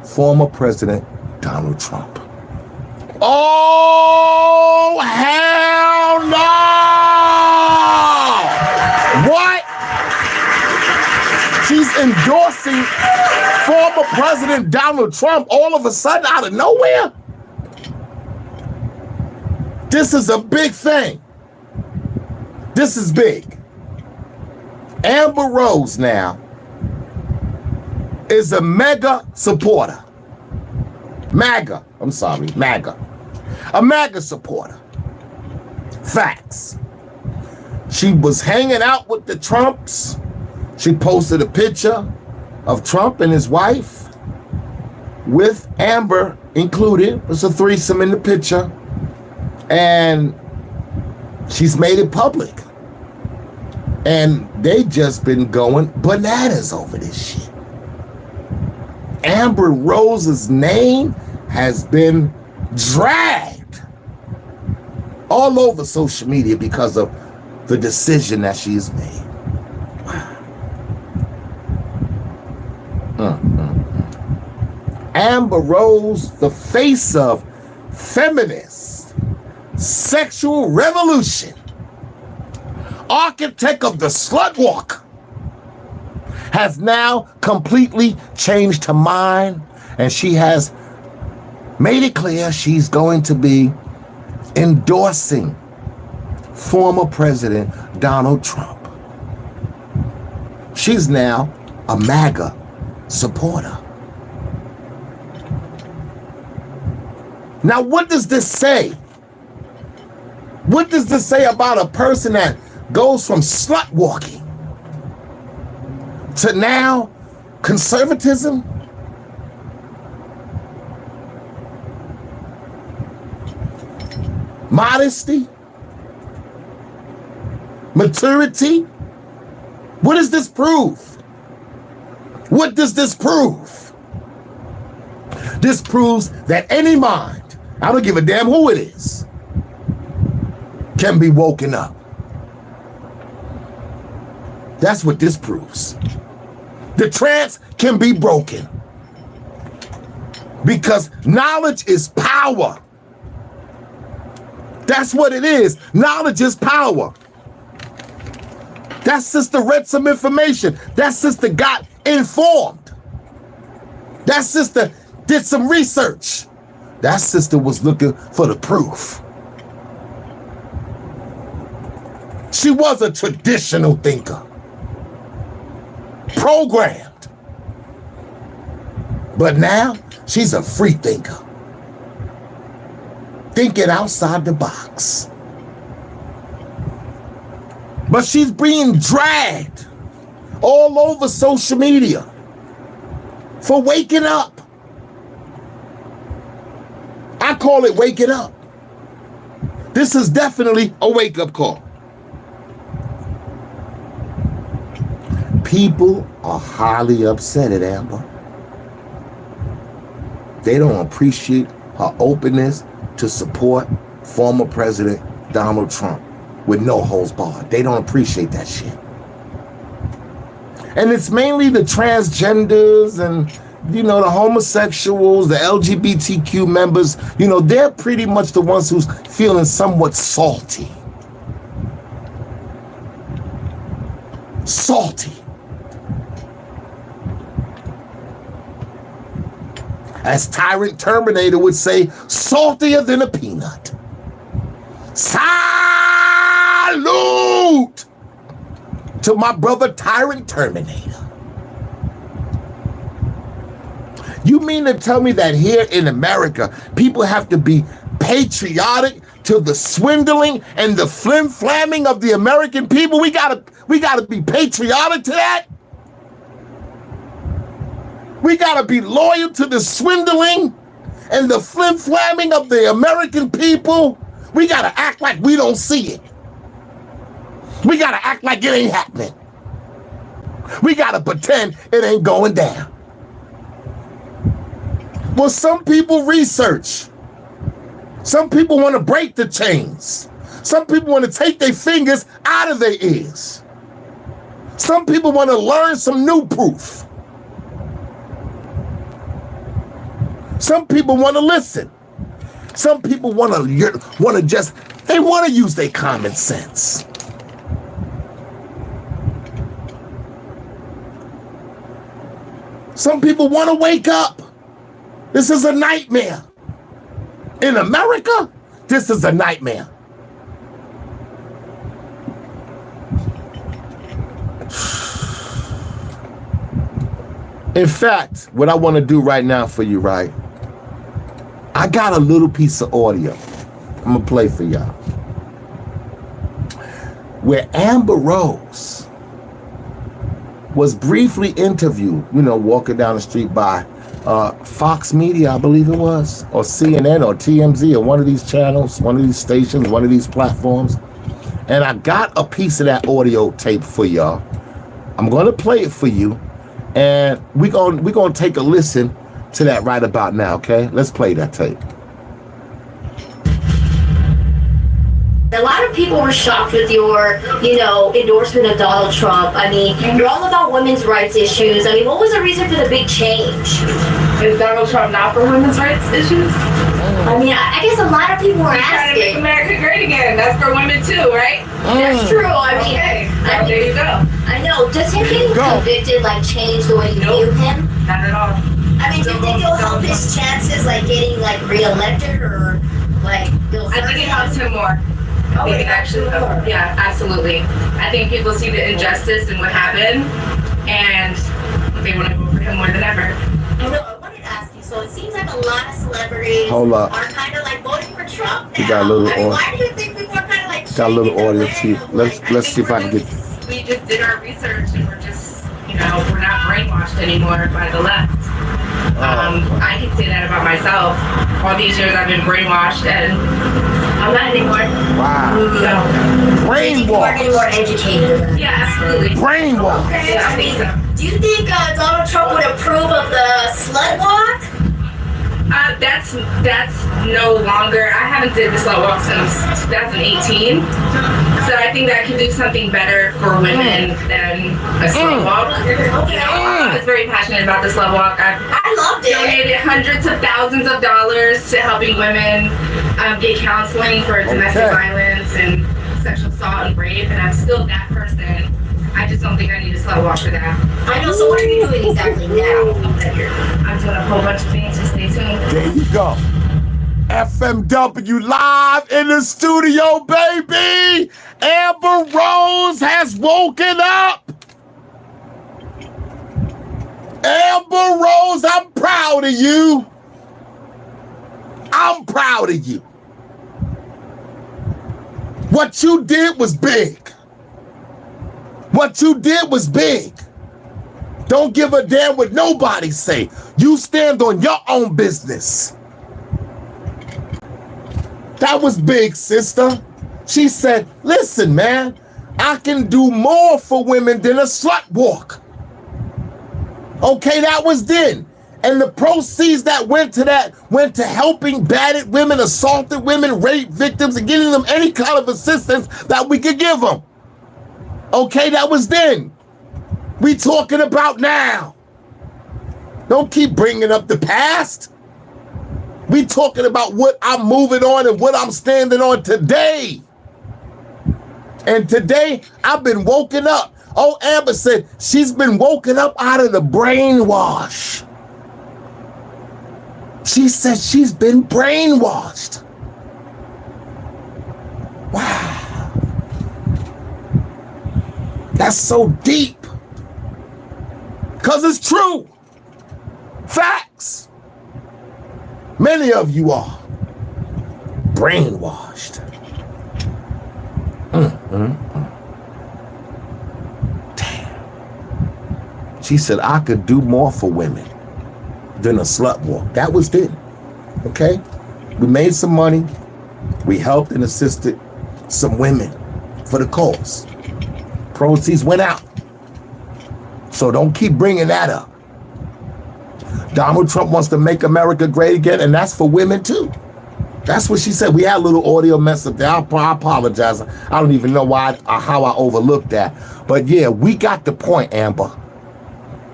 former President Donald Trump. Oh, hell no! What? She's endorsing former President Donald Trump all of a sudden out of nowhere? This is a big thing. This is big. Amber Rose now is a mega supporter. MAGA. A MAGA supporter. Facts. She was hanging out with the Trumps. She posted a picture of Trump and his wife with Amber included. There's a threesome in the picture. And she's made it public. And they just been going bananas over this shit. Amber Rose's name has been dragged all over social media because of the decision that she's made. Wow. Amber Rose, the face of feminist sexual revolution, architect of the SLUTWALK, has now completely changed her mind, and she has made it clear she's going to be endorsing former President Donald Trump. She's now a MAGA supporter. Now, what does this say? What does this say about a person that goes from slut walking to now conservatism? Modesty? Maturity? What does this prove? What does this prove? This proves that any mind, I don't give a damn who it is, can be woken up. That's what this proves. The trance can be broken because knowledge is power. That's what it is. Knowledge is power. That sister read some information. That sister got informed. That sister did some research. That sister was looking for the proof. She was a traditional thinker. Programmed. But now she's a free thinker. Thinking outside the box. But she's being dragged all over social media for waking up. I call it waking up. This is definitely a wake-up call. People are highly upset at Amber. They don't appreciate her openness to support former President Donald Trump with no holds barred. They don't appreciate that shit. And it's mainly the transgenders and, you know, the homosexuals, the LGBTQ members, you know, they're pretty much the ones who's feeling somewhat salty. Salty. As Tyrant Terminator would say, saltier than a peanut. Salute to my brother Tyrant Terminator. You mean to tell me that here in America, people have to be patriotic to the swindling and the flim-flamming of the American people? We gotta be patriotic to that? We gotta be loyal to the swindling and the flim-flamming of the American people? We gotta act like we don't see it. We gotta act like it ain't happening. We gotta pretend it ain't going down. Well, some people research. Some people want to break the chains. Some people want to take their fingers out of their ears. Some people want to learn some new proof. Some people want to listen. Some people want to use their common sense. Some people want to wake up. This is a nightmare. In America, this is a nightmare. In fact, what I want to do right now for you, right? I got a little piece of audio I'm going to play for y'all. Where Amber Rose was briefly interviewed, walking down the street by Fox Media, I believe it was, or CNN or TMZ, or one of these channels, one of these stations, one of these platforms. And I got a piece of that audio tape for y'all. I'm going to play it for you, and we're going to take a listen to that right about now, okay? Let's play that tape. A lot of people were shocked with your, endorsement of Donald Trump. I mean, you're all about women's rights issues. I mean, what was the reason for the big change? Is Donald Trump not for women's rights issues? I mean, I guess a lot of people were trying to make asking. America great again. That's for women too, right? That's true. I mean, Okay, so there you go. I know. Does him getting convicted change the way you view him? Not at all. I mean, do you think it'll help his chances getting reelected or I think it helps him more. I think it actually helps. Yeah, absolutely. I think people see the injustice and what happened, and they want to vote for him more than ever. I know. I wanted to ask you. So it seems like a lot of celebrities Hold up. are kind of voting for Trump now. You got a little why do you think people are kind of got a little audio too. Let's see if I can get. We just did our research, and we're just, we're not brainwashed anymore by the left. I can say that about myself. All these years I've been brainwashed, and I'm not anymore. Wow. So, Brainwashed. People are getting more educated. yeah, absolutely. Brainwashed. Yeah, I think so. Do you think Donald Trump would approve of the slut walk? That's no longer. I haven't did the SLUTWALK since 2018, so I think that could do something better for women than a SLUTWALK. I was very passionate about the SLUTWALK. I loved it. Donated hundreds of thousands of dollars to helping women get counseling for domestic violence and sexual assault and rape, and I'm still that person. I just don't think I need a SLUTWALK for that. I know, so what are you doing exactly now? I'm doing a whole bunch of things, just stay tuned. There you go. FMW live in the studio, baby. Amber Rose has woken up. Amber Rose, I'm proud of you. I'm proud of you. What you did was big. What you did was big. Don't give a damn what nobody say. You stand on your own business. That was big, sister. She said, listen, man, I can do more for women than a slut walk. Okay, that was then. And the proceeds that went to helping battered women, assaulted women, rape victims, and getting them any kind of assistance that we could give them. Okay, that was then. We talking about now. Don't keep bringing up the past. We talking about what I'm moving on and what I'm standing on today. And today, I've been woken up. Oh, Amber said she's been woken up out of the brainwash. She said she's been brainwashed. Wow. That's so deep. Because it's true. Facts. Many of you are brainwashed. Damn. She said, I could do more for women than a slut walk. That was then. Okay? We made some money. We helped and assisted some women for the cause. Proceeds went out. So don't keep bringing that up. Donald Trump wants to make America great again, and that's for women too. That's what she said. We had a little audio mess up there. I apologize. I don't even know why or how I overlooked that. But yeah, we got the point, Amber.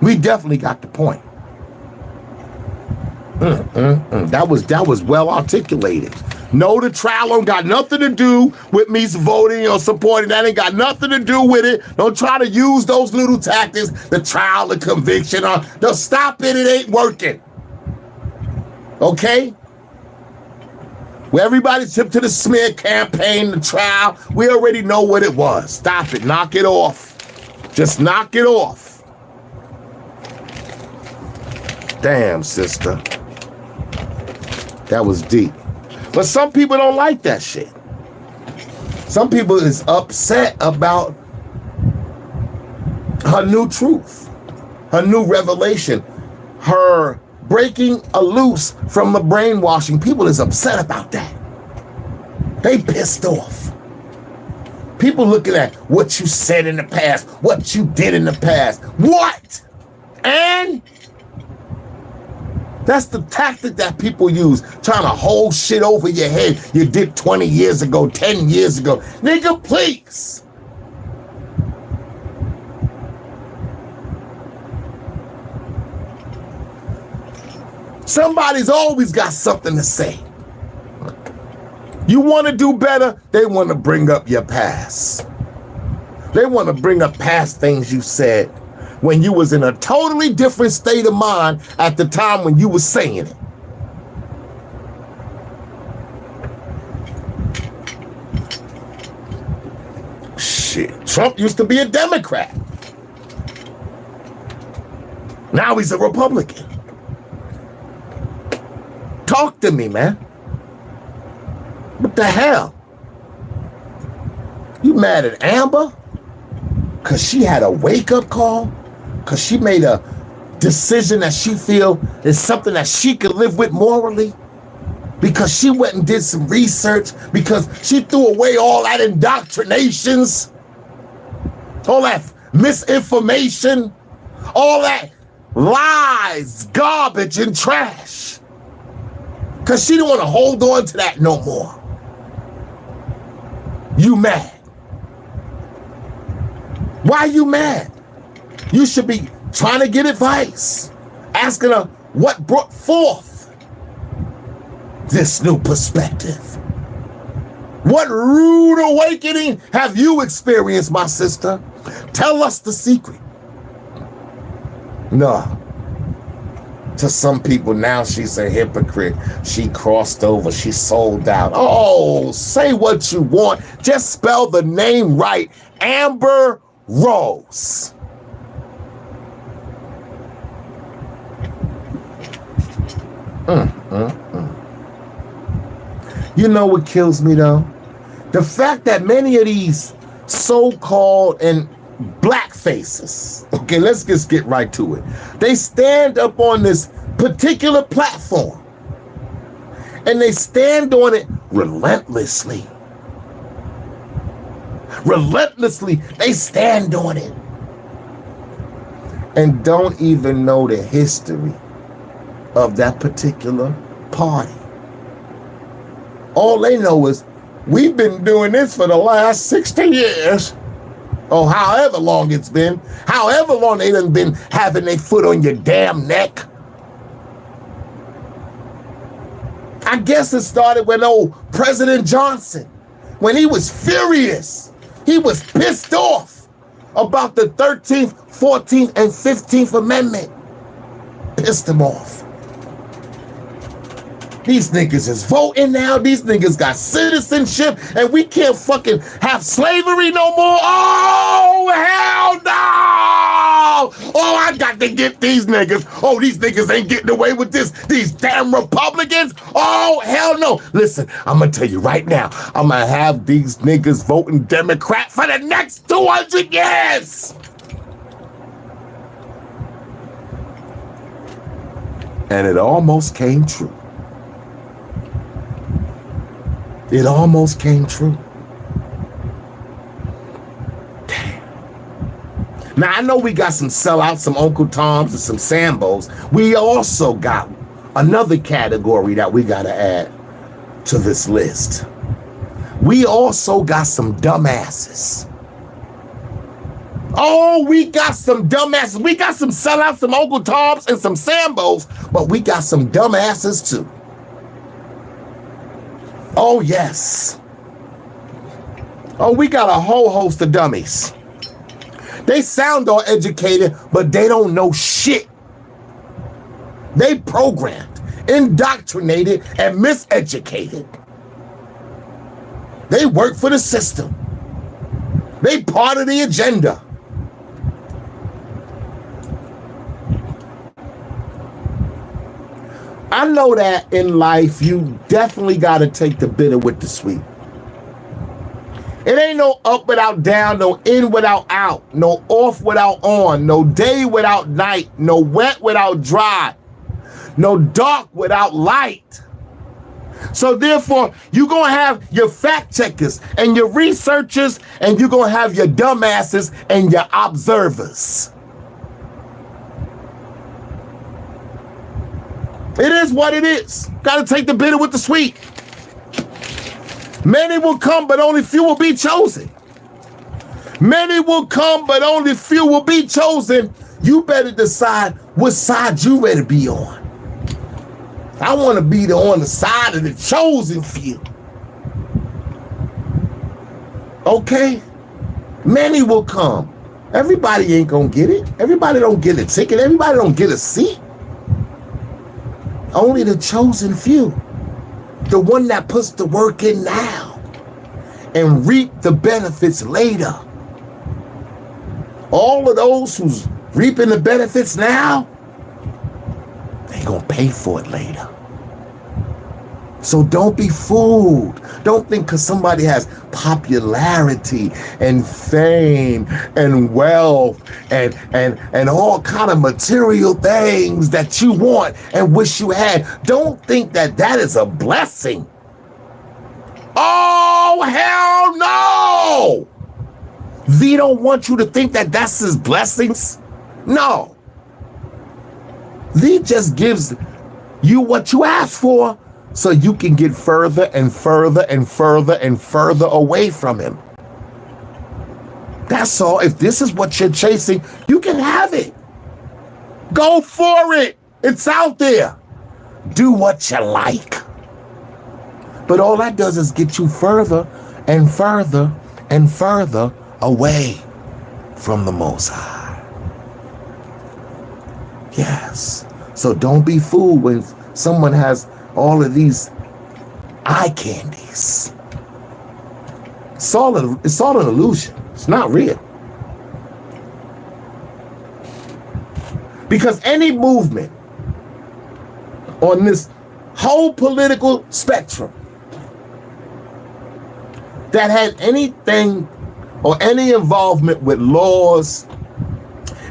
We definitely got the point. That was well articulated. No, the trial don't got nothing to do with me voting or supporting. That ain't got nothing to do with it. Don't try to use those little tactics, the trial, the conviction. Don't stop it. It ain't working. Okay? Where everybody tipped to the smear campaign, the trial, we already know what it was. Stop it. Knock it off. Just knock it off. Damn, sister. That was deep. But some people don't like that shit. Some people is upset about her new truth, her new revelation, her breaking loose from the brainwashing. People is upset about that. They pissed off. People looking at what you said in the past, what you did in the past. What? And that's the tactic that people use, trying to hold shit over your head you did 20 years ago, 10 years ago. Nigga, please. Somebody's always got something to say. You want to do better, they want to bring up your past. They want to bring up past things you said when you was in a totally different state of mind at the time when you was saying it. Shit, Trump used to be a Democrat. Now he's a Republican. Talk to me, man. What the hell? You mad at Amber? Because she had a wake-up call? Because she made a decision that she feel is something that she could live with morally? Because she went and did some research? Because she threw away all that indoctrinations? All that misinformation? All that lies, garbage, and trash? Because she didn't want to hold on to that no more. You mad? Why are you mad? You should be trying to get advice, asking her what brought forth this new perspective. What rude awakening have you experienced, my sister? Tell us the secret. No. To some people now she's a hypocrite. She crossed over, she sold out. Oh, say what you want. Just spell the name right. Amber Rose. You know what kills me though? The fact that many of these so-called and black faces, okay, let's just get right to it. They stand up on this particular platform and they stand on it relentlessly. Relentlessly, they stand on it and don't even know the history of that particular party. All they know is we've been doing this for the last 60 years. Or however long it's been. However long they done been having their foot on your damn neck. I guess it started with old President Johnson. When he was furious. He was pissed off about the 13th, 14th, and 15th Amendment. Pissed him off. These niggas is voting now. These niggas got citizenship, and we can't fucking have slavery no more. Oh, hell no! Oh, I got to get these niggas. Oh, these niggas ain't getting away with this. These damn Republicans. Oh, hell no. Listen, I'm going to tell you right now, I'm going to have these niggas voting Democrat for the next 200 years. And it almost came true. It almost came true. Damn. Now, I know we got some sellouts, some Uncle Toms, and some Sambos. We also got another category that we got to add to this list. We also got some dumbasses. Oh, we got some dumbasses. We got some sellouts, some Uncle Toms, and some Sambos, but we got some dumbasses too. Oh, yes. Oh, we got a whole host of dummies. They sound all educated, but they don't know shit. They programmed, indoctrinated, and miseducated. They work for the system. They part of the agenda. I know that in life, you definitely got to take the bitter with the sweet. It ain't no up without down, no in without out, no off without on, no day without night, no wet without dry, no dark without light. So therefore, you're going to have your fact checkers and your researchers, and you're going to have your dumbasses and your observers. It is what it is. Got to take the bitter with the sweet. Many will come, but only few will be chosen. Many will come, but only few will be chosen. You better decide what side you ready to be on. I want to be on the side of the chosen few. Okay? Many will come. Everybody ain't gonna get it. Everybody don't get a ticket. Everybody don't get a seat. Only the chosen few. The one that puts the work in now and reap the benefits later. All of those who's reaping the benefits now, they gonna pay for it later. So don't be fooled. Don't think because somebody has popularity and fame and wealth and all kind of material things that you want and wish you had. Don't think that that is a blessing. Oh, hell no! V don't want you to think that that's his blessings. No. V just gives you what you ask for so you can get further and further and further and further away from him. That's all. If this is what you're chasing, you can have it. Go for it. It's out there. Do what you like. But all that does is get you further and further and further away from the Most High. Yes. So don't be fooled when someone has all of these eye candies. It's all an illusion. It's not real. Because any movement on this whole political spectrum that had anything or any involvement with laws,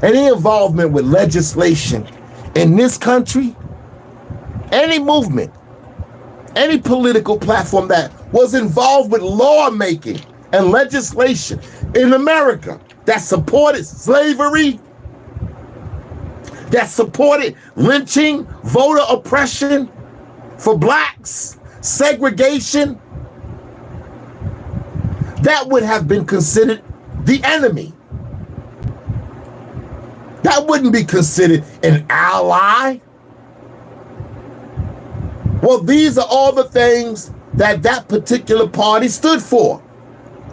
any involvement with legislation in this country, any movement, any political platform that was involved with lawmaking and legislation in America that supported slavery, that supported lynching, voter oppression for blacks, segregation, that would have been considered the enemy. That wouldn't be considered an ally. Well, these are all the things that that particular party stood for.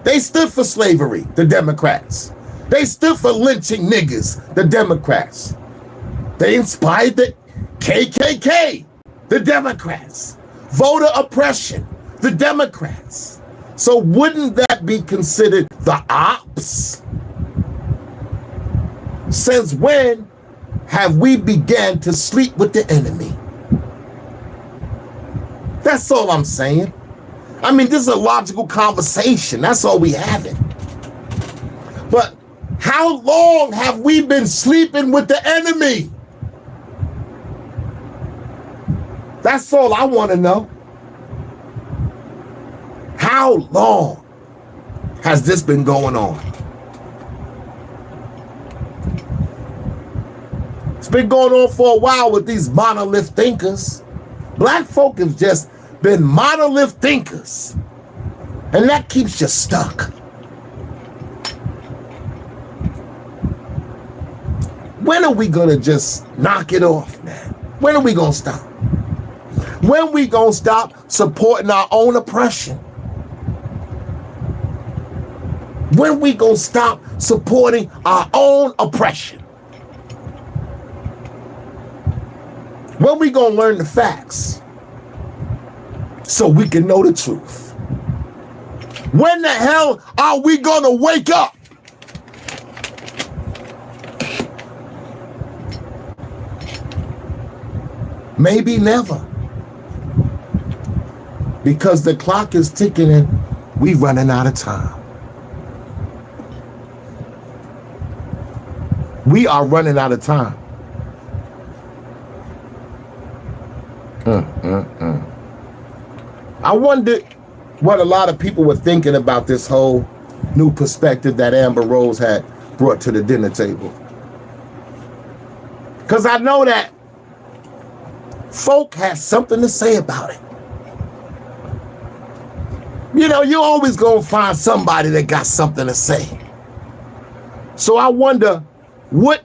They stood for slavery, the Democrats. They stood for lynching niggas, the Democrats. They inspired the KKK, the Democrats. voter oppression, the Democrats. So wouldn't that be considered the ops? Since when have we began to sleep with the enemy? That's all I'm saying. I mean, this is a logical conversation. That's all we having. But how long have we been sleeping with the enemy? That's all I want to know. How long has this been going on? It's been going on for a while with these monolith thinkers. Black folk have just been monolith thinkers. And that keeps you stuck. When are we gonna just knock it off, man? When are we gonna stop? When we gonna stop supporting our own oppression? When we gonna stop supporting our own oppression? When we gonna learn the facts so we can know the truth? When the hell are we gonna wake up? Maybe never. Because the clock is ticking and we running out of time. We are running out of time. I wondered what a lot of people were thinking about this whole new perspective that Amber Rose had brought to the dinner table. Because I know that folk has something to say about it. You know, you always gonna find somebody that got something to say. So I wonder what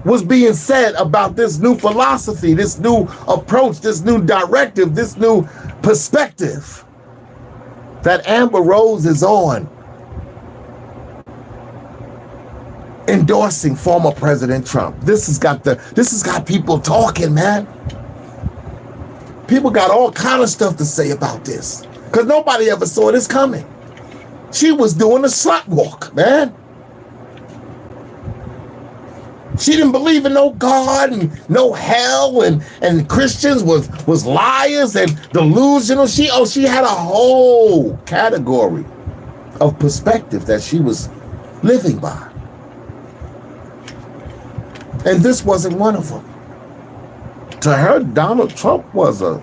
was being said about this new philosophy, this new approach, this new directive, this new perspective that Amber Rose is on, endorsing former President Trump. This has got people talking, man. People got all kind of stuff to say about this because nobody ever saw this coming. She was doing a slut walk, man. She didn't believe in no God and no hell, and Christians was liars and delusional. She had a whole category of perspective that she was living by. And this wasn't one of them. To her, Donald Trump was a,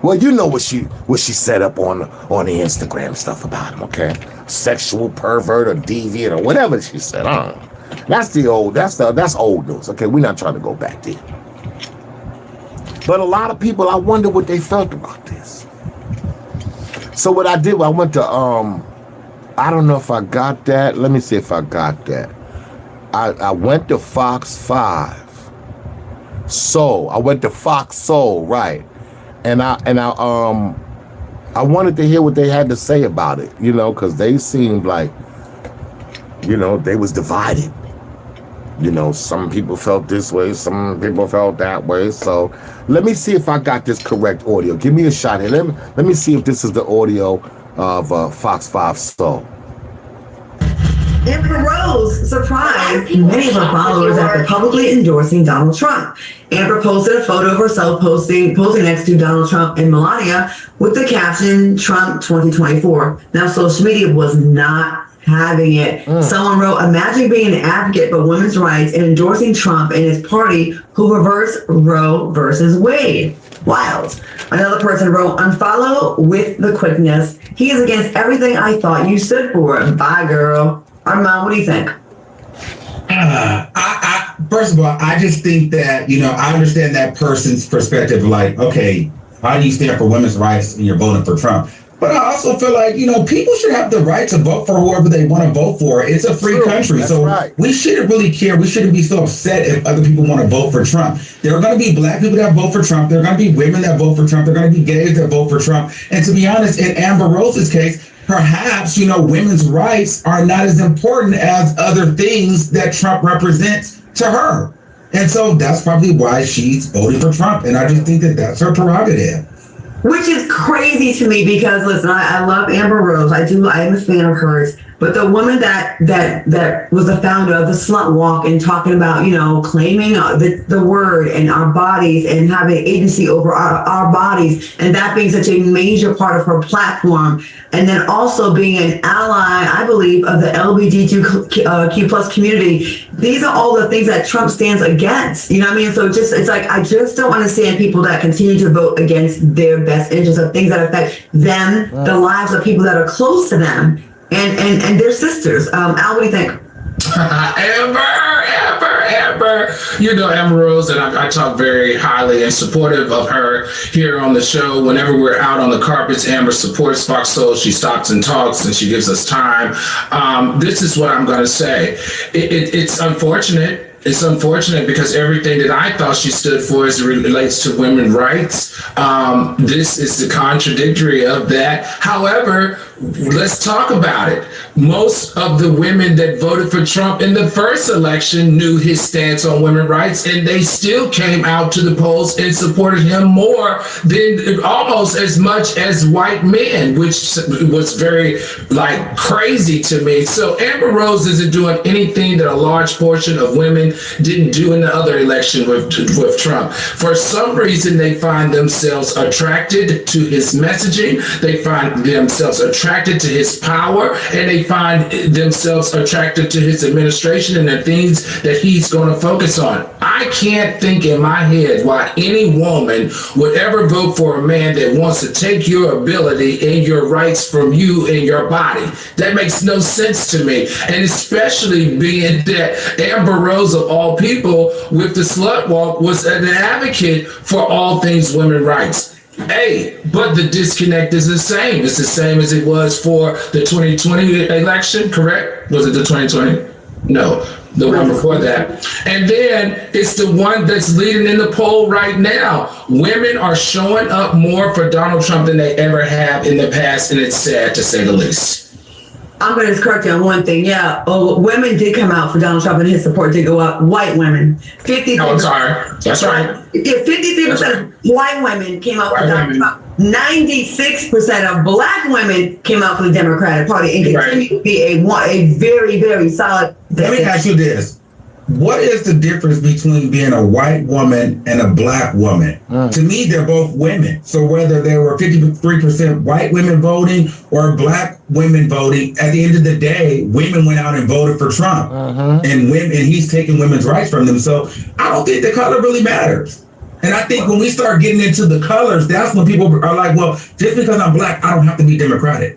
well, you know what she set up on the Instagram stuff about him, okay? Sexual pervert or deviant or whatever she said. I don't know. That's old news. Okay, we're not trying to go back there. But a lot of people, I wonder what they felt about this. So what I did, I went to I don't know if I got that. Let me see if I got that. I went to Fox 5. Soul. I went to Fox Soul, right? And I wanted to hear what they had to say about it, you know, because they seemed like, you know, they was divided. You know, some people felt this way, some people felt that way. So let me see if I got this correct audio. Give me a shot here. Let me see if this is the audio of Fox 5 Soul. Amber Rose surprised many of her followers after publicly endorsing Donald Trump. Amber posted a photo of herself posing next to Donald Trump and Melania with the caption, Trump 2024. Now, social media was not having it. Someone wrote, imagine being an advocate for women's rights and endorsing Trump and his party who reversed Roe versus Wade. Wild. Another person wrote, unfollow with the quickness. He is against everything I thought you stood for. Bye, girl. Armand, what do you think? First of all, I just think that, you know, I understand that person's perspective, like, okay, how do you stand for women's rights and you're voting for Trump? But I also feel like, you know, people should have the right to vote for whoever they want to vote for. It's a free country. So we shouldn't really care. We shouldn't be so upset if other people want to vote for Trump. There are going to be black people that vote for Trump. There are going to be women that vote for Trump. There are going to be gays that vote for Trump. And to be honest, in Amber Rose's case, perhaps, you know, women's rights are not as important as other things that Trump represents to her. And so that's probably why she's voting for Trump. And I just think that that's her prerogative. Which is crazy to me because, listen, I love Amber Rose. I am a fan of hers. But the woman that was the founder of the SLUTWALK and talking about, claiming the word and our bodies and having agency over our bodies, and that being such a major part of her platform, and then also being an ally, I believe, of the LGBTQ plus community. These are all the things that Trump stands against. You know what I mean? So it's like, I just don't understand people that continue to vote against their best interests of things that affect them, the lives of people that are close to them. And their sisters. Al, what do you think? Amber. Amber Rose, and I talk very highly and supportive of her here on the show. Whenever we're out on the carpets, Amber supports Fox Soul. She stops and talks, and she gives us time. This is what I'm going to say. It's unfortunate. It's unfortunate because everything that I thought she stood for as it relates to women's rights, this is the contradictory of that. However, let's talk about it. Most of the women that voted for Trump in the first election knew his stance on women's rights, and they still came out to the polls and supported him more than almost as much as white men, which was very crazy to me. So Amber Rose isn't doing anything that a large portion of women didn't do in the other election with Trump. For some reason, they find themselves attracted to his messaging. They find themselves attracted to his power, and they find themselves attracted to his administration and the things that he's going to focus on. I can't think in my head why any woman would ever vote for a man that wants to take your ability and your rights from you and your body. That makes no sense to me. And especially being that Amber Rose, of all people, with the SLUTWALK, was an advocate for all things women's rights. But the disconnect is the same. It's the same as it was for the 2020 election, correct? Was it the 2020? No, the one before that. And then it's the one that's leading in the poll right now. Women are showing up more for Donald Trump than they ever have in the past, and it's sad to say the least. I'm going to correct you on one thing. Yeah, women did come out for Donald Trump, and his support did go up. White women, 53%. No, I'm sorry. That's right. Yeah, 53% of white women came out for Donald Trump. 96% of black women came out for the Democratic Party, and continue to be a very, very solid. Let me ask you this. What is the difference between being a white woman and a black woman? To me, they're both women. So whether there were 53% white women voting or black women voting, at the end of the day, women went out and voted for Trump. And he's taking women's rights from them. So I don't think the color really matters. And I think when we start getting into the colors, that's when people are like, well, just because I'm black, I don't have to be Democratic.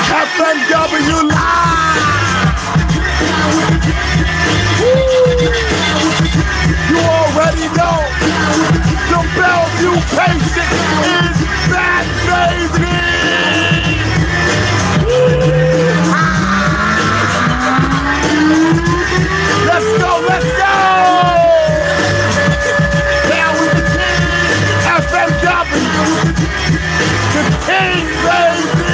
FMW Live! You already know the Bellevue patient is back, baby! Let's go! Down with the king, FMW! The king, baby!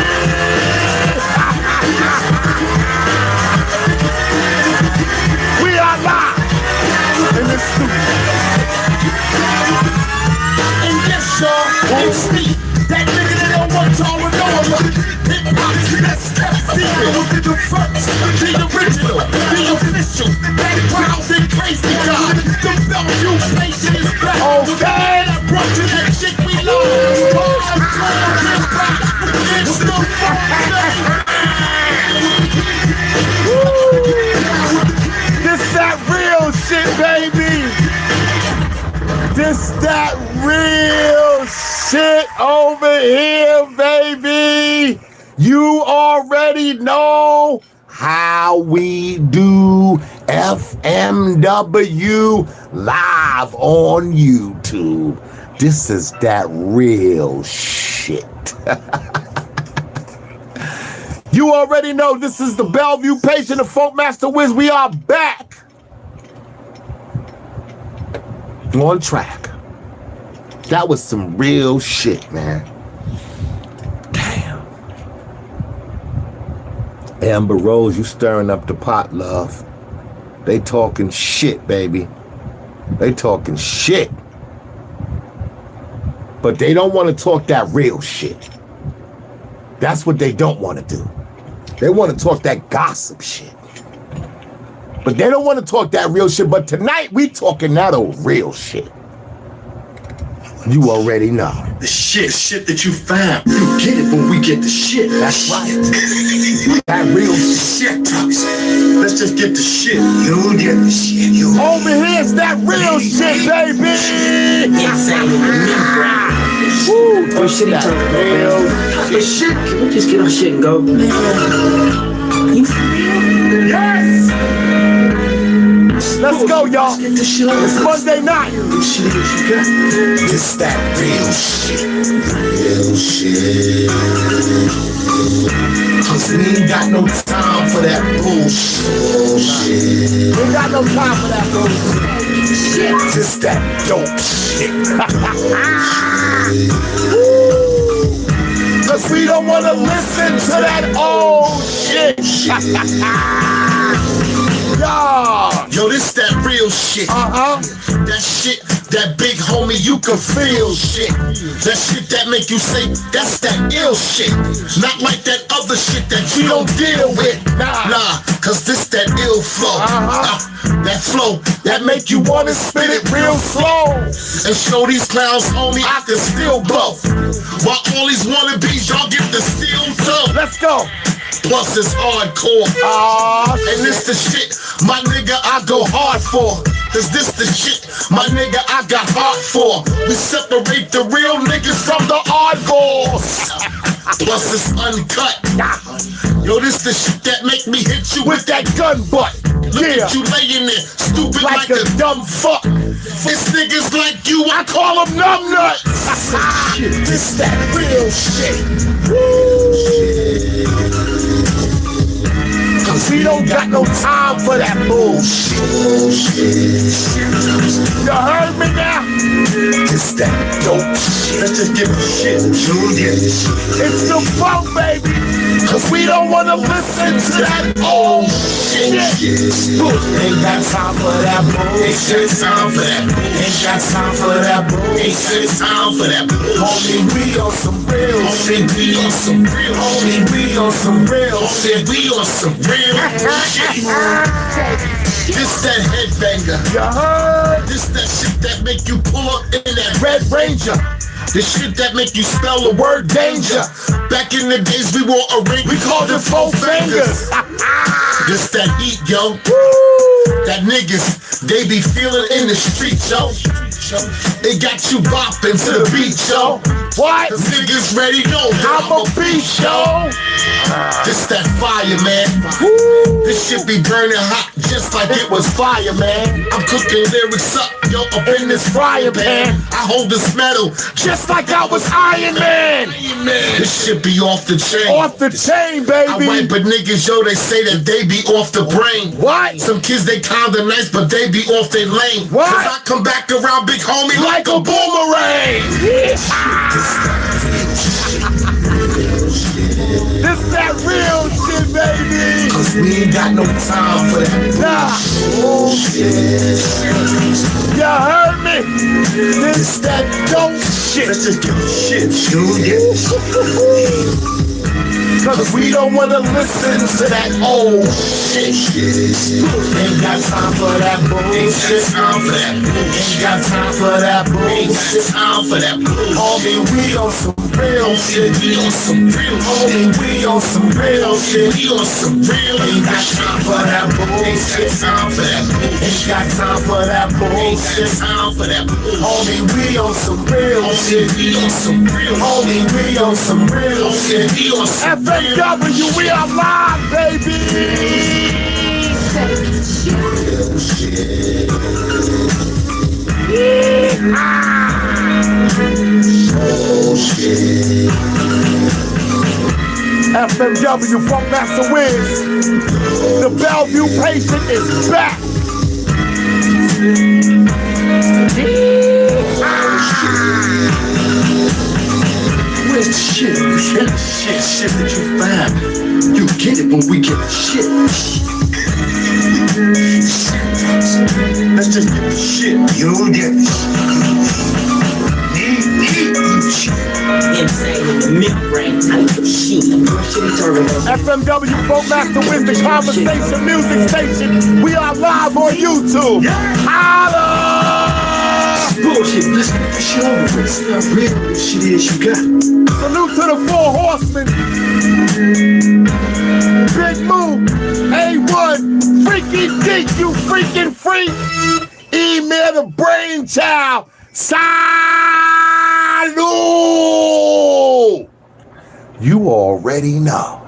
We are live in the studio. And yes, y'all, it's me, that nigga that don't want y'all to know about. Hip-hop's best kept secret. We'll be the first, the original, the official, that wild and crazy guy. The Bellevue patient is back. Okay. I brought you that shit we love. It's the fucking This that real shit, baby. This that real shit over here, baby. You already know how we do FMW live on YouTube. This is that real shit. You already know this is the Bellevue Patient of Funk Master Wiz. We are back on track. That was some real shit, man. Damn. Amber Rose, you stirring up the pot, love. They talking shit, baby. They talking shit. But they don't want to talk that real shit. That's what they don't want to do. They want to talk that gossip shit. But they don't want to talk that real shit. But tonight, we talking that old real shit. You already know. The shit that you found. You get it when we get the shit. That's right. That real shit. Let's just get the shit. You get the shit. You. Over here's that real shit, baby. Woo, Oh shit, he turned real shit. Can we just get our shit and go? You for real? Yes! Let's go, y'all. It's Monday night. It's that real shit. Real shit. Cause we ain't got no time for that bullshit. We ain't got no time for that bullshit. Just that dope shit. Cause we don't wanna listen to that old shit. Yo, this that real shit. That shit, that big homie, you can feel shit. That shit that make you say, that's that ill shit. Not like that other shit that you don't deal with. Nah, cause this that ill flow. That flow, that make you wanna spit it real slow. And show these clowns, homie, I can still blow. While all these wannabes, y'all get the steel toe. Let's go. Plus it's hardcore. And this the shit, my nigga, I go hard for. Cause this the shit, my nigga, I got heart for. We separate the real niggas from the hardcores. Plus it's uncut. Yo, this the shit that make me hit you with that gun butt. Look at you laying there, stupid like a dumb fuck. This niggas like you, I call them numbnuts. This that real shit. Cause we don't got no time for that bullshit. You heard me now? It's that dope shit. Let's just give it shit. It's the funk, baby. Cause we don't wanna listen to that old shit. Ain't got time for that bullshit. Ain't time for that. Ain't got time for that bullshit. Ain't time for that. Homie, we on some real shit. We on some real. Homie, we on some real shit. We on some real. This that headbanger. You heard? This that shit that make you pull up in that Red Ranger. This shit that make you spell the word danger. Back in the days we wore a ring, we called it 4 fingers. This that heat, yo. That niggas, they be feeling in the street, yo. It got you bopping to the beat, yo. What? Cause niggas ready know I'm a beast, yo. This that fire, man. This shit be burning hot just like it was fire, man. I'm cooking lyrics up, yo, up in this frying pan. I hold this metal just like I was Iron Man. This shit be off the chain. Off the chain, baby. I wipe but niggas, yo, they say that they be off the brain. What? Some kids, they kinda nice, but they be off their lane. What? Cause I come back around, big homie, like a boomerang. This that real shit, baby. Cause we ain't got no time for that. Nah. You heard me? This that dope shit. Let's just give a shit. Cause we don't wanna listen to that old shit. Ain't got time for that bullshit. Ain't got time for that bullshit. Homie, we on some real shit. Homie, we on some real shit. Ain't got time for that bullshit. Ain't got time for that bullshit. Homie, we on some real shit. Homie, we on some real shit. FMW, we are live, baby! FMW Funk Master Wiz. The Bellevue patient is back. Where's the shit? Shit that you found. You get it when we get the shit. Let's just get the shit. You'll get the shit. Insane in the mid-brain type of shit. FMW Funk Master Wiz, the conversation music station. We are live on YouTube. Holla! Bullshit, let's get this shit over with. See how real this shit is you got. Salute to the 4 horsemen. Big Move, A1, Freaky Dick, you freaking freak. Email the brainchild. Salute. You already know.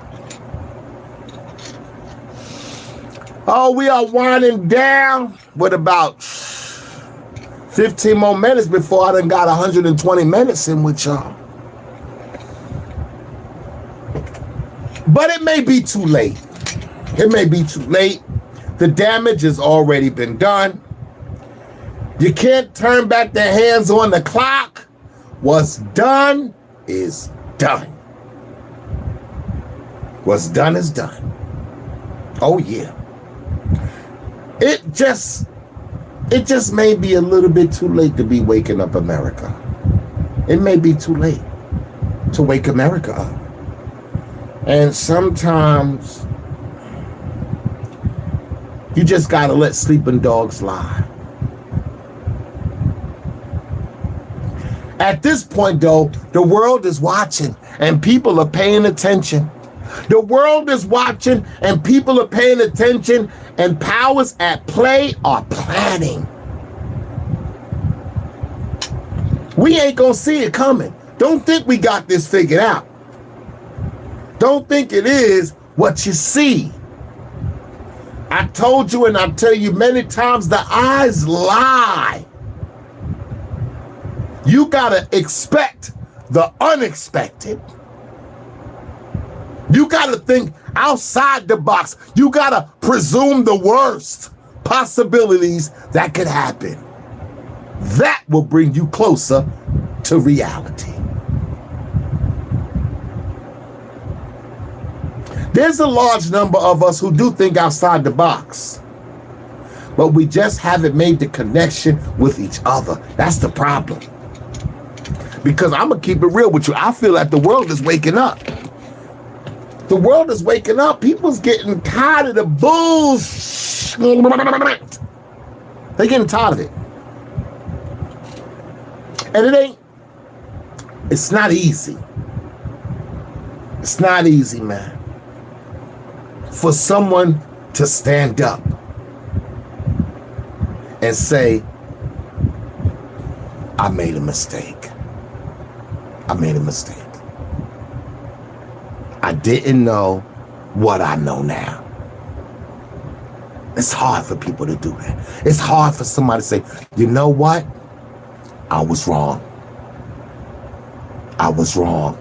Oh, we are winding down with about 15 more minutes before I done got 120 minutes in with y'all. But it may be too late. It may be too late. The damage has already been done. You can't turn back the hands on the clock. What's done is done. What's done is done. Oh yeah. It just may be a little bit too late to be waking up America. It may be too late to wake America up. And sometimes you just gotta let sleeping dogs lie. At this point though, the world is watching and people are paying attention. The world is watching and people are paying attention, and powers at play are planning. We ain't gonna see it coming. Don't think we got this figured out. Don't think it is what you see. I told you and I tell you many times, the eyes lie. You gotta expect the unexpected. You gotta think outside the box. You gotta presume the worst possibilities that could happen. That will bring you closer to reality. There's a large number of us who do think outside the box, but we just haven't made the connection with each other. That's the problem. Because I'm gonna keep it real with you. I feel like the world is waking up. The world is waking up. People's getting tired of the bullshit. They're getting tired of it. And it's not easy. It's not easy, man, for someone to stand up and say, I made a mistake. I made a mistake. I didn't know what I know now. It's hard for people to do that. It's hard for somebody to say, you know what? I was wrong. I was wrong.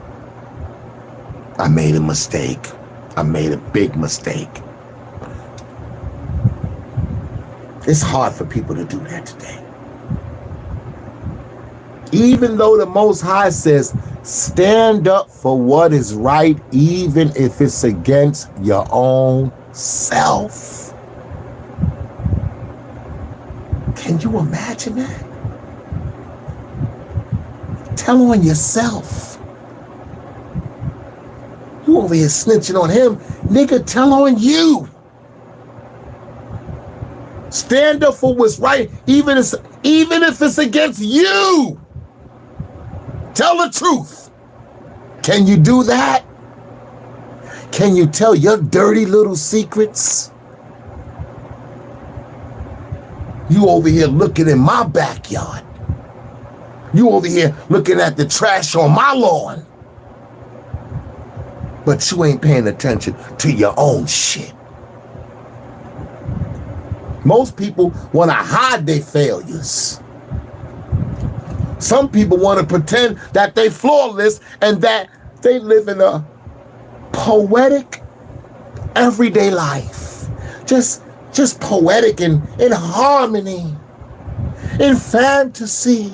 I made a mistake. I made a big mistake. It's hard for people to do that today. Even though the Most High says, stand up for what is right, even if it's against your own self. Can you imagine that? Tell on yourself. You over here snitching on him. Nigga, tell on you. Stand up for what's right, even if it's against you. Tell the truth. Can you do that? Can you tell your dirty little secrets? You over here looking in my backyard. You over here looking at the trash on my lawn. But you ain't paying attention to your own shit. Most people want to hide their failures. Some people want to pretend that they flawless and that they live in a poetic everyday life. Just poetic in harmony, in fantasy.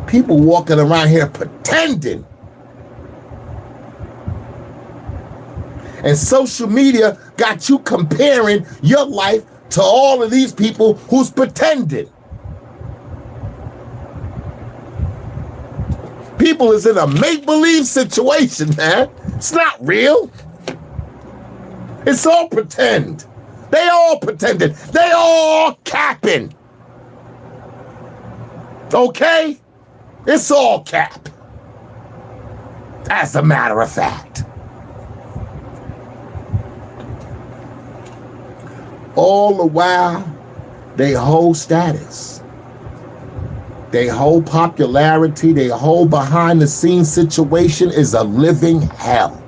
People walking around here pretending. And social media got you comparing your life to all of these people who's pretending. People is in a make-believe situation, man. It's not real. It's all pretend. They all pretending. They all capping. Okay? It's all cap. As a matter of fact. All the while, they hold status. They whole popularity, their whole behind-the-scenes situation is a living hell.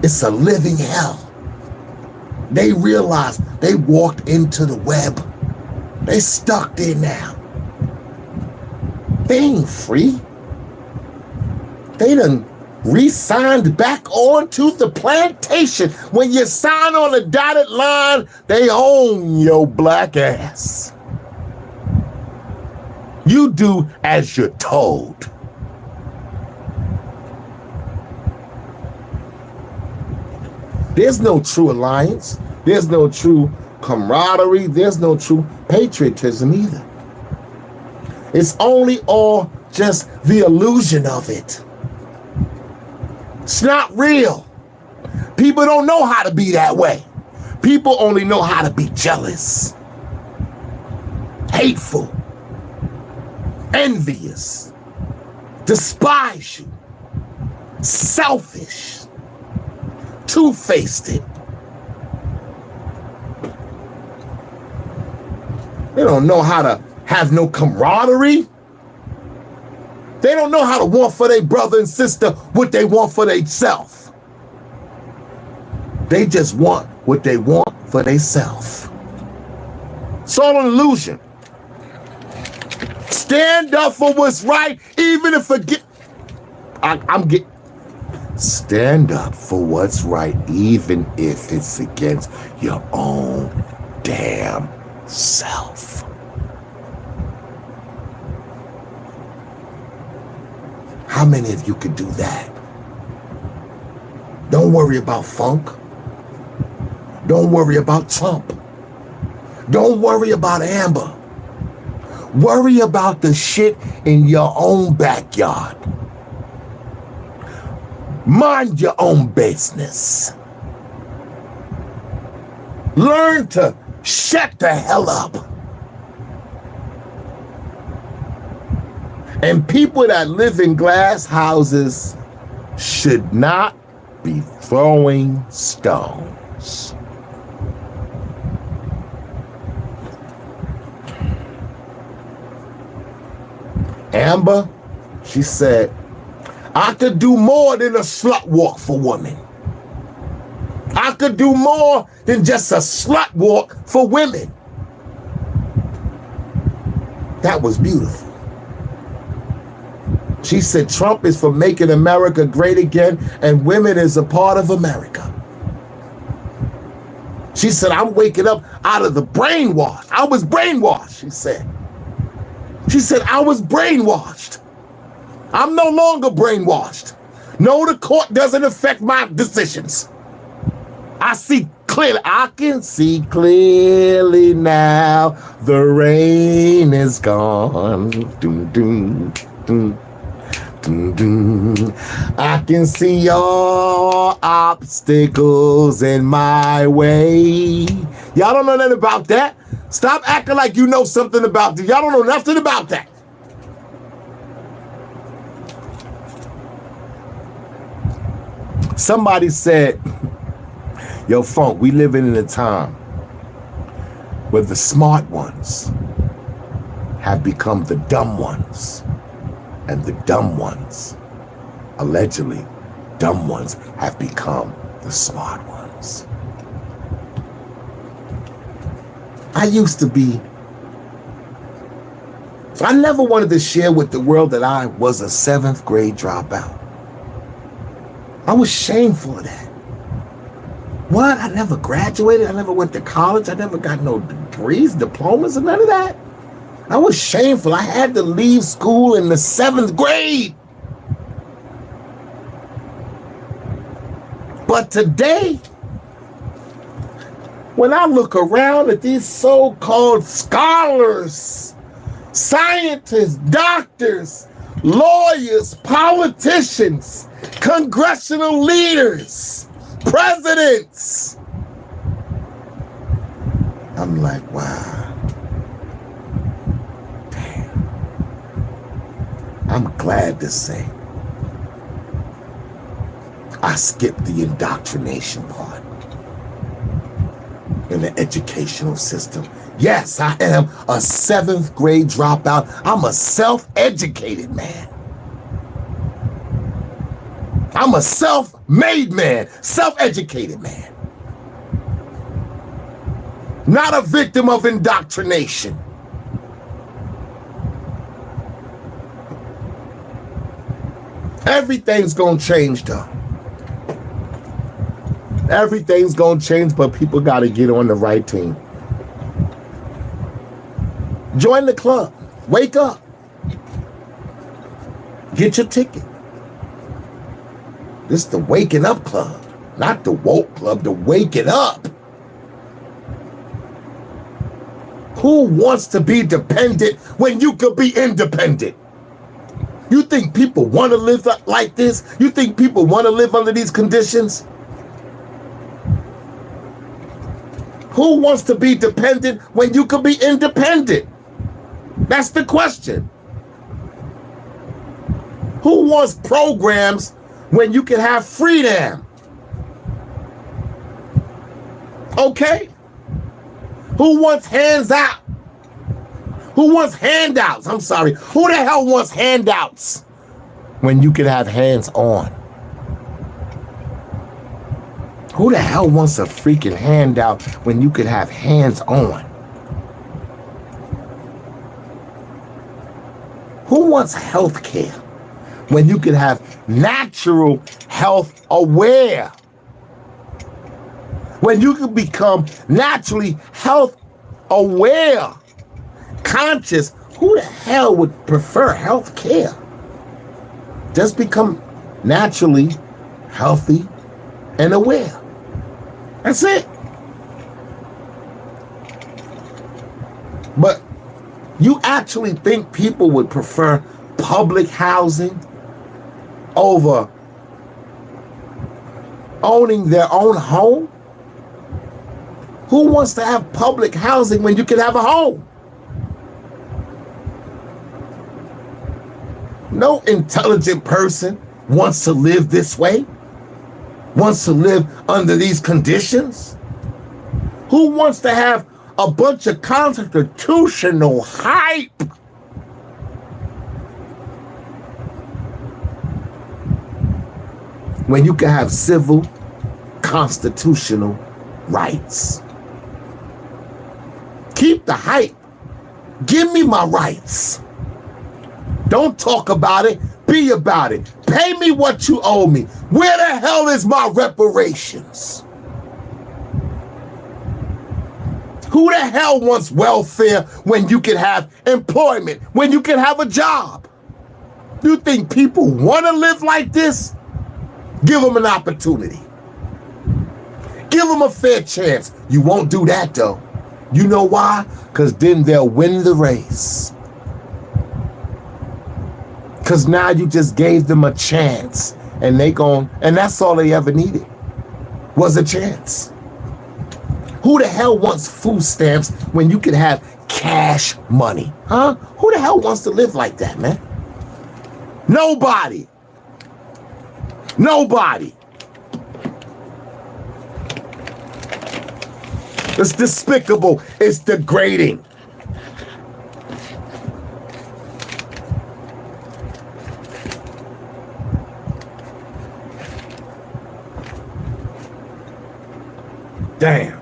It's a living hell. They realize they walked into the web. They stuck there now. They ain't free. They done re-signed back onto the plantation. When you sign on a dotted line, they own your black ass. You do as you're told. There's no true alliance. There's no true camaraderie. There's no true patriotism either. It's only all just the illusion of it. It's not real. People don't know how to be that way. People only know how to be jealous, hateful, envious, despise you, selfish, two-faced. They don't know how to have no camaraderie. They don't know how to want for their brother and sister what they want for themselves. They just want what they want for themselves. It's all an illusion. Stand up for what's right, even if stand up for what's right, even if it's against your own damn self. How many of you could do that? Don't worry about funk. Don't worry about Trump. Don't worry about Amber. Worry about the shit in your own backyard. Mind your own business. Learn to shut the hell up. And people that live in glass houses should not be throwing stones. Amber, she said, I could do more than a slut walk for women. I could do more than just a slut walk for women. That was beautiful. She said Trump is for making America great again, and women is a part of America. She said, I'm waking up out of the brainwash. I was brainwashed, she said. She said, I was brainwashed. I'm no longer brainwashed. No, the court doesn't affect my decisions. I see clearly. I can see clearly now. The rain is gone. Doom, doom, doom. I can see all obstacles in my way. Y'all don't know nothing about that. Stop acting like you know something about that. Y'all don't know nothing about that. Somebody said, yo, Funk, we living in a time where the smart ones have become the dumb ones. And the dumb ones, allegedly dumb ones, have become the smart ones. I used to be I never wanted to share with the world that I was a 7th grade dropout. I was shameful of that. What? I never graduated. I never went to college. I never got no degrees, diplomas, or none of that. I was shameful. I had to leave school in the 7th grade. But today, when I look around at these so-called scholars, scientists, doctors, lawyers, politicians, congressional leaders, presidents, I'm like, wow. Damn. I'm glad to say I skipped the indoctrination part in the educational system. Yes, I am a 7th grade dropout. I'm a self-educated man. I'm a self-made man, self-educated man. Not a victim of indoctrination. Everything's gonna change though. Everything's gonna change, but people gotta get on the right team. Join the club. Wake up. Get your ticket. This is the waking up club, not the woke club, the waking up. Who wants to be dependent when you could be independent? You think people want to live like this? You think people want to live under these conditions? Who wants to be dependent when you could be independent? That's the question. Who wants programs when you can have freedom? Okay? Who wants hands out? Who wants handouts? I'm sorry. Who the hell wants handouts when you can have hands on? Who the hell wants a freaking handout when you could have hands on? Who wants health care when you can have natural health aware? When you can become naturally health aware, conscious, who the hell would prefer health care? Just become naturally healthy and aware. That's it. But you actually think people would prefer public housing over owning their own home? Who wants to have public housing when you can have a home? No intelligent person wants to live this way, wants to live under these conditions. Who wants to have a bunch of constitutional hype? When you can have civil, constitutional rights. Keep the hype. Give me my rights. Don't talk about it. Be about it. Pay me what you owe me. Where the hell is my reparations? Who the hell wants welfare when you can have employment, when you can have a job? You think people want to live like this? Give them an opportunity. Give them a fair chance. You won't do that though. You know why? Because then they'll win the race. Because now you just gave them a chance and and that's all they ever needed was a chance. Who the hell wants food stamps when you can have cash money? Huh? Who the hell wants to live like that, man? Nobody. Nobody. It's despicable. It's degrading. Damn.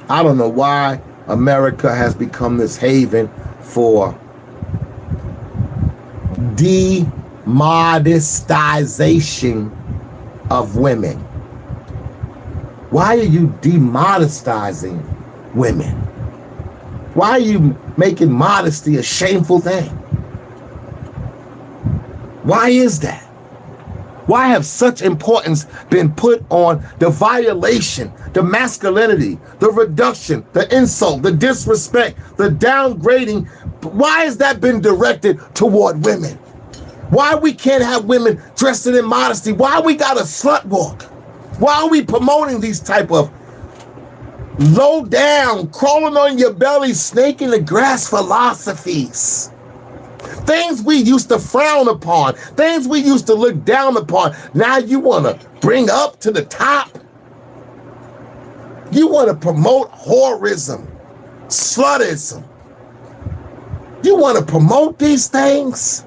I don't know why America has become this haven for demodestization of women. Why are you demodestizing women? Why are you making modesty a shameful thing? Why is that? Why have such importance been put on the violation, the masculinity, the reduction, the insult, the disrespect, the downgrading? Why has that been directed toward women? Why we can't have women dressed in modesty? Why we got a slut walk? Why are we promoting these type of low down, crawling on your belly, snake in the grass philosophies? Things we used to frown upon, things we used to look down upon, now you want to bring up to the top. You want to promote whorism, slutism. You want to promote these things,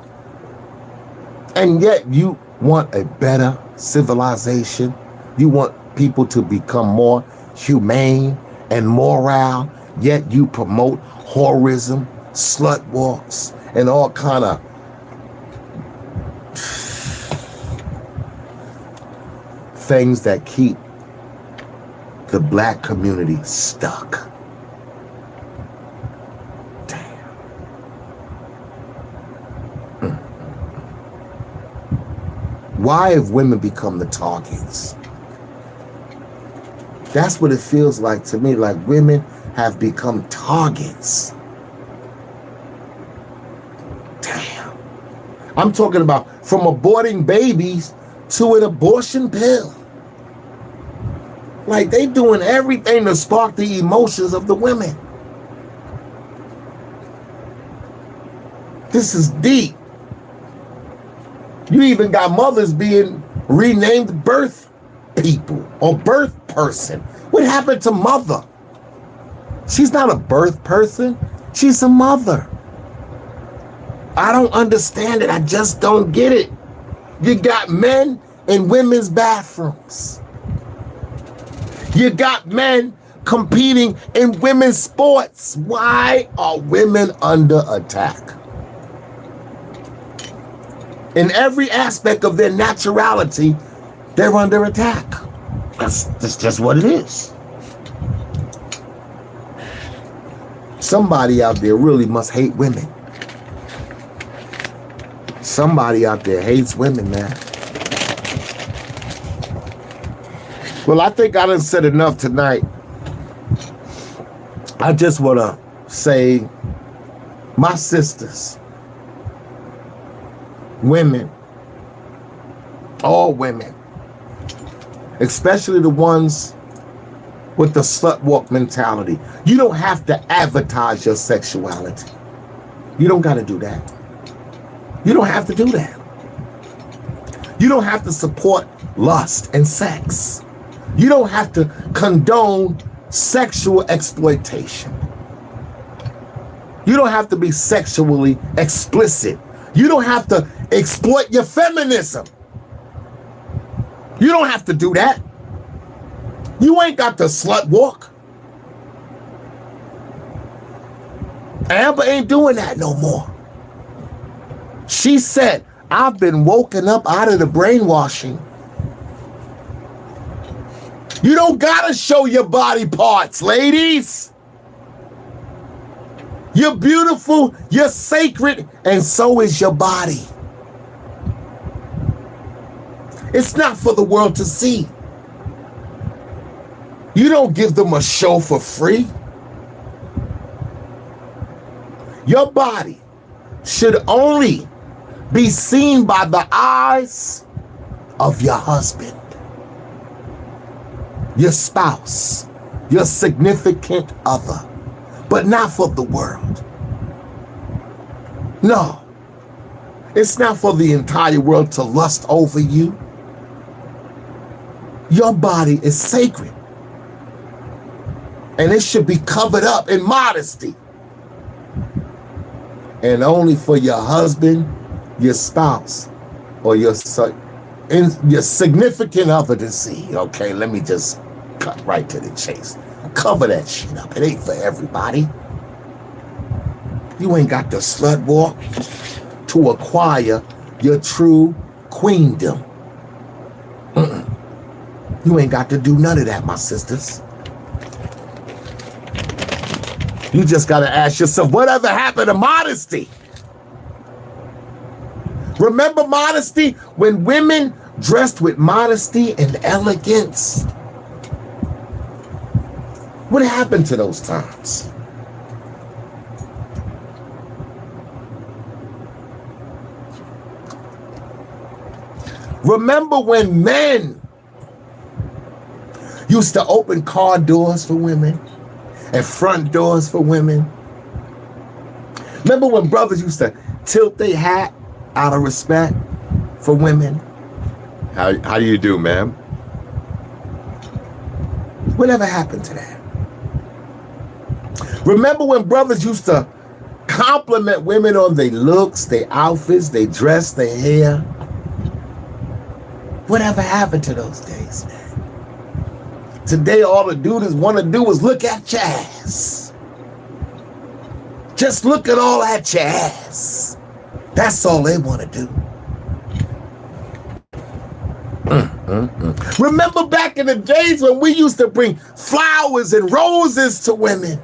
and yet you want a better civilization. You want people to become more humane and moral, yet you promote whorism, slut walks, and all kind of things that keep the black community stuck. Damn. Why have women become the targets? That's what it feels like to me, like women have become targets. Damn. I'm talking about from aborting babies to an abortion pill. Like they doing everything to spark the emotions of the women. This is deep. You even got mothers being renamed birth people or birth person. What happened to mother? She's not a birth person. She's a mother. I don't understand it. I just don't get it. You got men in women's bathrooms. You got men competing in women's sports. Why are women under attack? In every aspect of their naturality, they're under attack. That's just what it is. Somebody out there really must hate women. Somebody out there hates women, man. Well, I think I done said enough tonight. I just want to say, my sisters, women, all women, especially the ones with the slut walk mentality. You don't have to advertise your sexuality. You don't got to do that. You don't have to do that. You don't have to support lust and sex. You don't have to condone sexual exploitation. You don't have to be sexually explicit. You don't have to exploit your feminism. You don't have to do that. You ain't got to slut walk. Amber ain't doing that no more. She said, I've been woken up out of the brainwashing. You don't gotta show your body parts, ladies. You're beautiful, you're sacred, and so is your body. It's not for the world to see. You don't give them a show for free. Your body should only be seen by the eyes of your husband, your spouse, your significant other, but not for the world. No, it's not for the entire world to lust over you. Your body is sacred, and it should be covered up in modesty, and only for your husband, your spouse, or your significant other to see. Okay, let me just cut right to the chase. Cover that shit up. It ain't for everybody. You ain't got the slut walk to acquire your true queendom. You ain't got to do none of that, my sisters. You just got to ask yourself, whatever happened to modesty? Remember modesty? When women dressed with modesty and elegance? What happened to those times? Remember when men used to open car doors for women and front doors for women? Remember when brothers used to tilt their hat out of respect for women? How do you do, ma'am? Whatever happened to that? Remember when brothers used to compliment women on their looks, their outfits, their dress, their hair? Whatever happened to those days, man? Today, all the dudes want to do is look at your ass. Just look at all at your ass. That's all they want to do. Remember back in the days when we used to bring flowers and roses to women?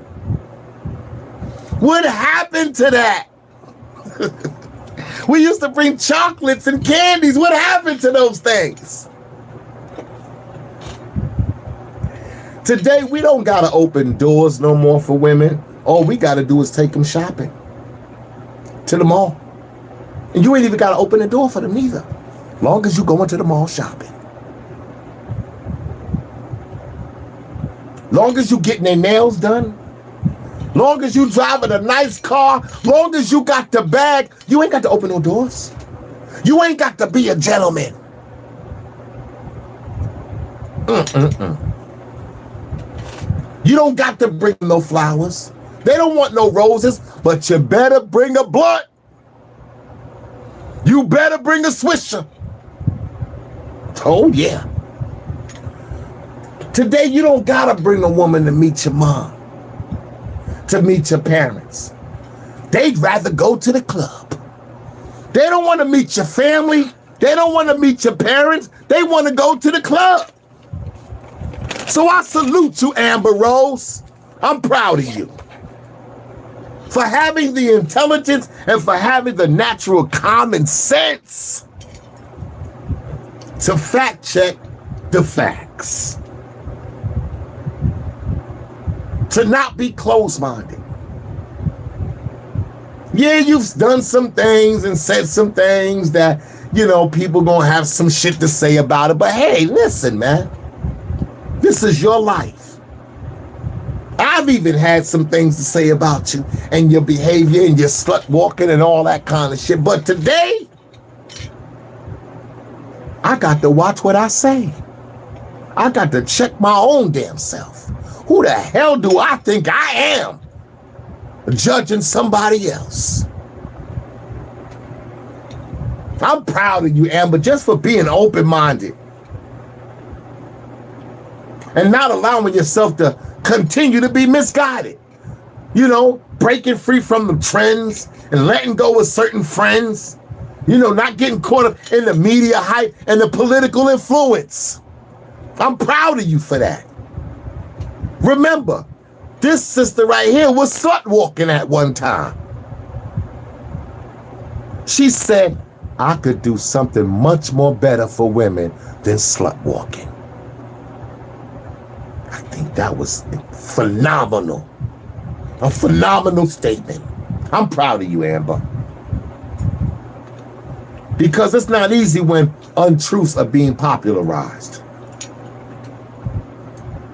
What happened to that? We used to bring chocolates and candies. What happened to those things? Today, we don't got to open doors no more for women. All we got to do is take them shopping to the mall. And you ain't even got to open the door for them neither. Long as you go into the mall shopping. Long as you getting their nails done. Long as you driving a nice car, long as you got the bag, you ain't got to open no doors. You ain't got to be a gentleman. You don't got to bring no flowers. They don't want no roses, but you better bring a blunt. You better bring a swisher. Oh, yeah. Today, you don't got to bring a woman to meet your mom, to meet your parents. They'd rather go to the club. They don't want to meet your family. They don't want to meet your parents. They want to go to the club. So I salute you, Amber Rose. I'm proud of you for having the intelligence and for having the natural common sense to fact check the facts. To not be closed-minded. Yeah, you've done some things and said some things that, you know, people gonna have some shit to say about it. But hey, listen, man. This is your life. I've even had some things to say about you and your behavior and your slut walking and all that kind of shit. But today, I got to watch what I say. I got to check my own damn self. Who the hell do I think I am? Judging somebody else. I'm proud of you, Amber, just for being open-minded. And not allowing yourself to continue to be misguided. You know, breaking free from the trends and letting go of certain friends. You know, not getting caught up in the media hype and the political influence. I'm proud of you for that. Remember, this sister right here was slut walking at one time. She said, I could do something much more better for women than slut walking. I think that was phenomenal. A phenomenal statement. I'm proud of you, Amber. Because it's not easy when untruths are being popularized.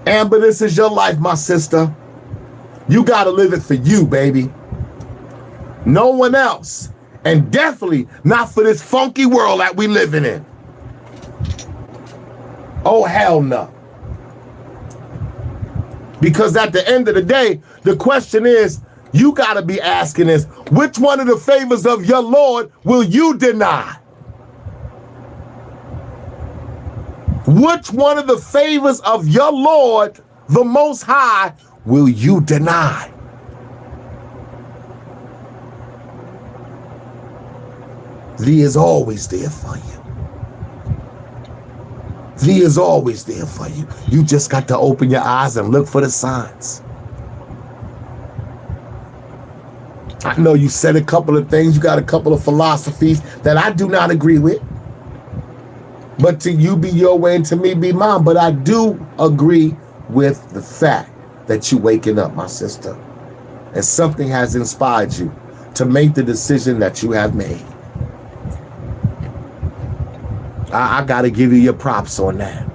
Amber, this is your life, my sister. You gotta live it for you, baby. No one else. And definitely not for this funky world that we living in. Oh, hell no. Because at the end of the day, the question is, you gotta be asking is, which one of the favors of your Lord will you deny? Which one of the favors of your Lord the Most High will you deny? Thee is always there for you. Thee is always there for you. You just got to open your eyes and look for the signs. I know you said a couple of things. You got a couple of philosophies that I do not agree with. But to you be your way and to me be mine. But I do agree with the fact that you waking up, my sister. And something has inspired you to make the decision that you have made. I got to give you your props on that.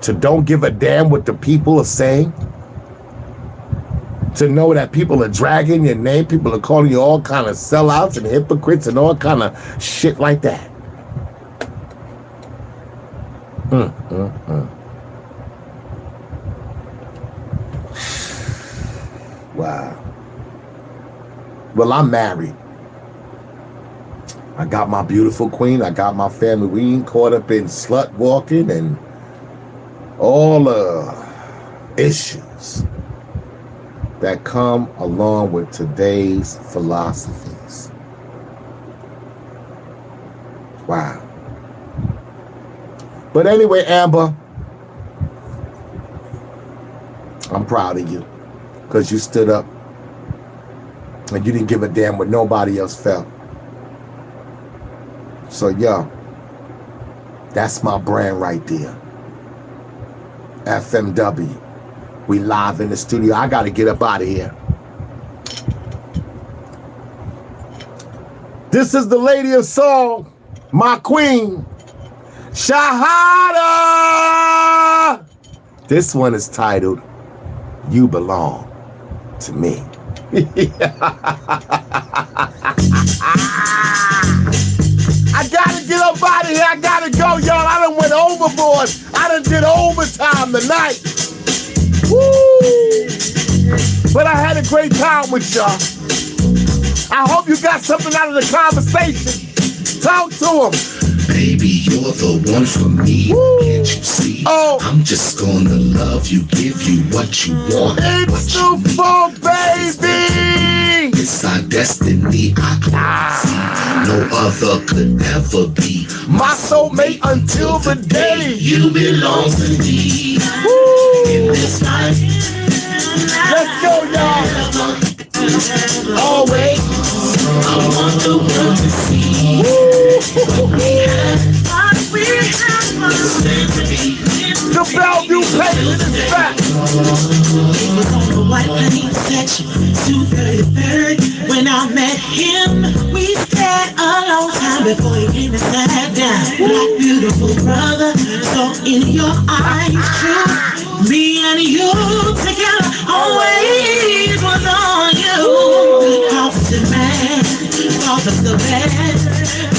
To don't give a damn what the people are saying. To know that people are dragging your name. People are calling you all kind of sellouts and hypocrites and all kind of shit like that. Wow. Well, I'm married. I got my beautiful queen. I got my family. We ain't caught up in slut walking and all the issues that come along with today's philosophies. Wow. But anyway, Amber, I'm proud of you because you stood up and you didn't give a damn what nobody else felt. So, yo, that's my brand right there. FMW. We live in the studio. I got to get up out of here. This is the lady of song, my queen, Shahada. This one is titled, You Belong to Me. I gotta get up out of here. I gotta go, y'all. I done went overboard. I done did overtime tonight. Woo! But I had a great time with y'all. I hope you got something out of the conversation. Talk to them. Baby, you're the one for me. Woo. Can't you see? Oh. I'm just gonna love you, give you what you want. It's the funk, baby. It's our destiny. I can't see. No other could ever be My soulmate until the day. you belong to me. Woo. In this life, Let's go, y'all. Always. I want the world to see. The Bellevue Pavement is back. It was on the White Plains section, 233rd. When I met him, we stayed a long time before he came and sat down. My beautiful brother, so in your eyes, truth, me and you together always was on you. Positive man, father's the best.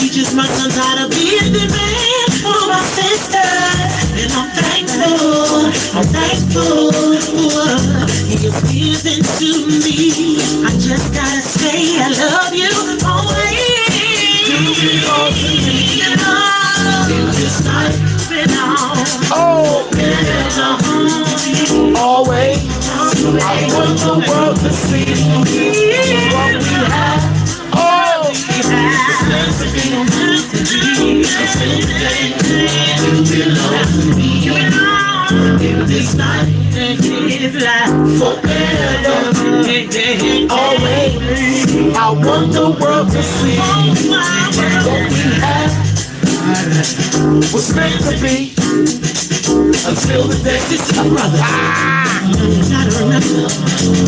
Teaches my sons how to be a good man for my sisters. And I'm thankful for what he has given to me. I just gotta say I love you always. You belong to me. In this life, Oh, always. I want the world to see what we have. Oh, in this life, forever, always. I want the world to see what we have was meant to be until the day. This is my brother. You gotta remember,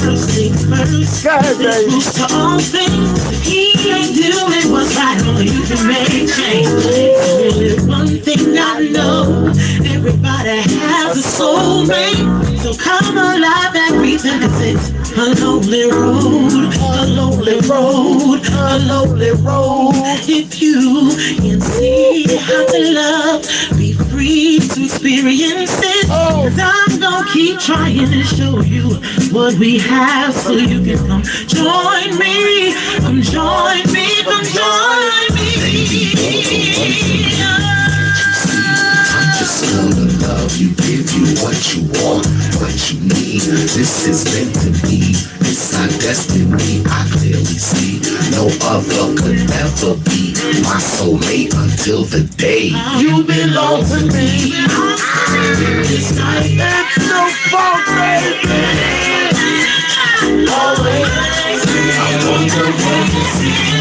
first things first. Go ahead, baby. This to all things. He ain't doing what's right, only you can make change. Only one thing I know, everybody has a soulmate. So come alive and pretend it's a lonely road, a lonely road, a lonely road. If you can see how to love, be free to experience it. Cause I'm gonna keep trying to show you what we have so you can come join me. Come join me, come join me. I'm just gonna love you, give you what you want, what you need. This is meant to be. This our destiny. I clearly see. No other could ever be my soulmate until the day you belong to me. It's no fault, baby. always. I wonder what you see.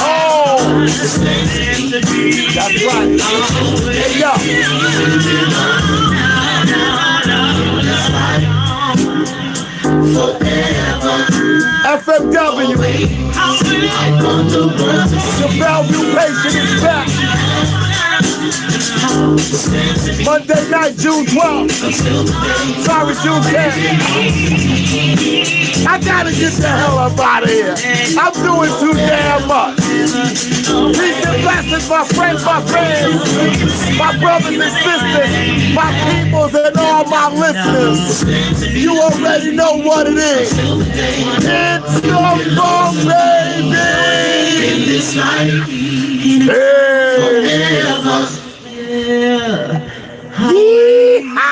Oh, that's right. Hey, yo. FMW. The Bellevue patient is back. Monday night, June 12th. Sorry, June 10th. I gotta get the hell up out of here. I'm doing too damn much. Peace and blessings, my friends, my fans, my brothers and sisters, my peoples, and all my listeners. You already know what it is. It's the funk, baby. Hey. Yeehaw!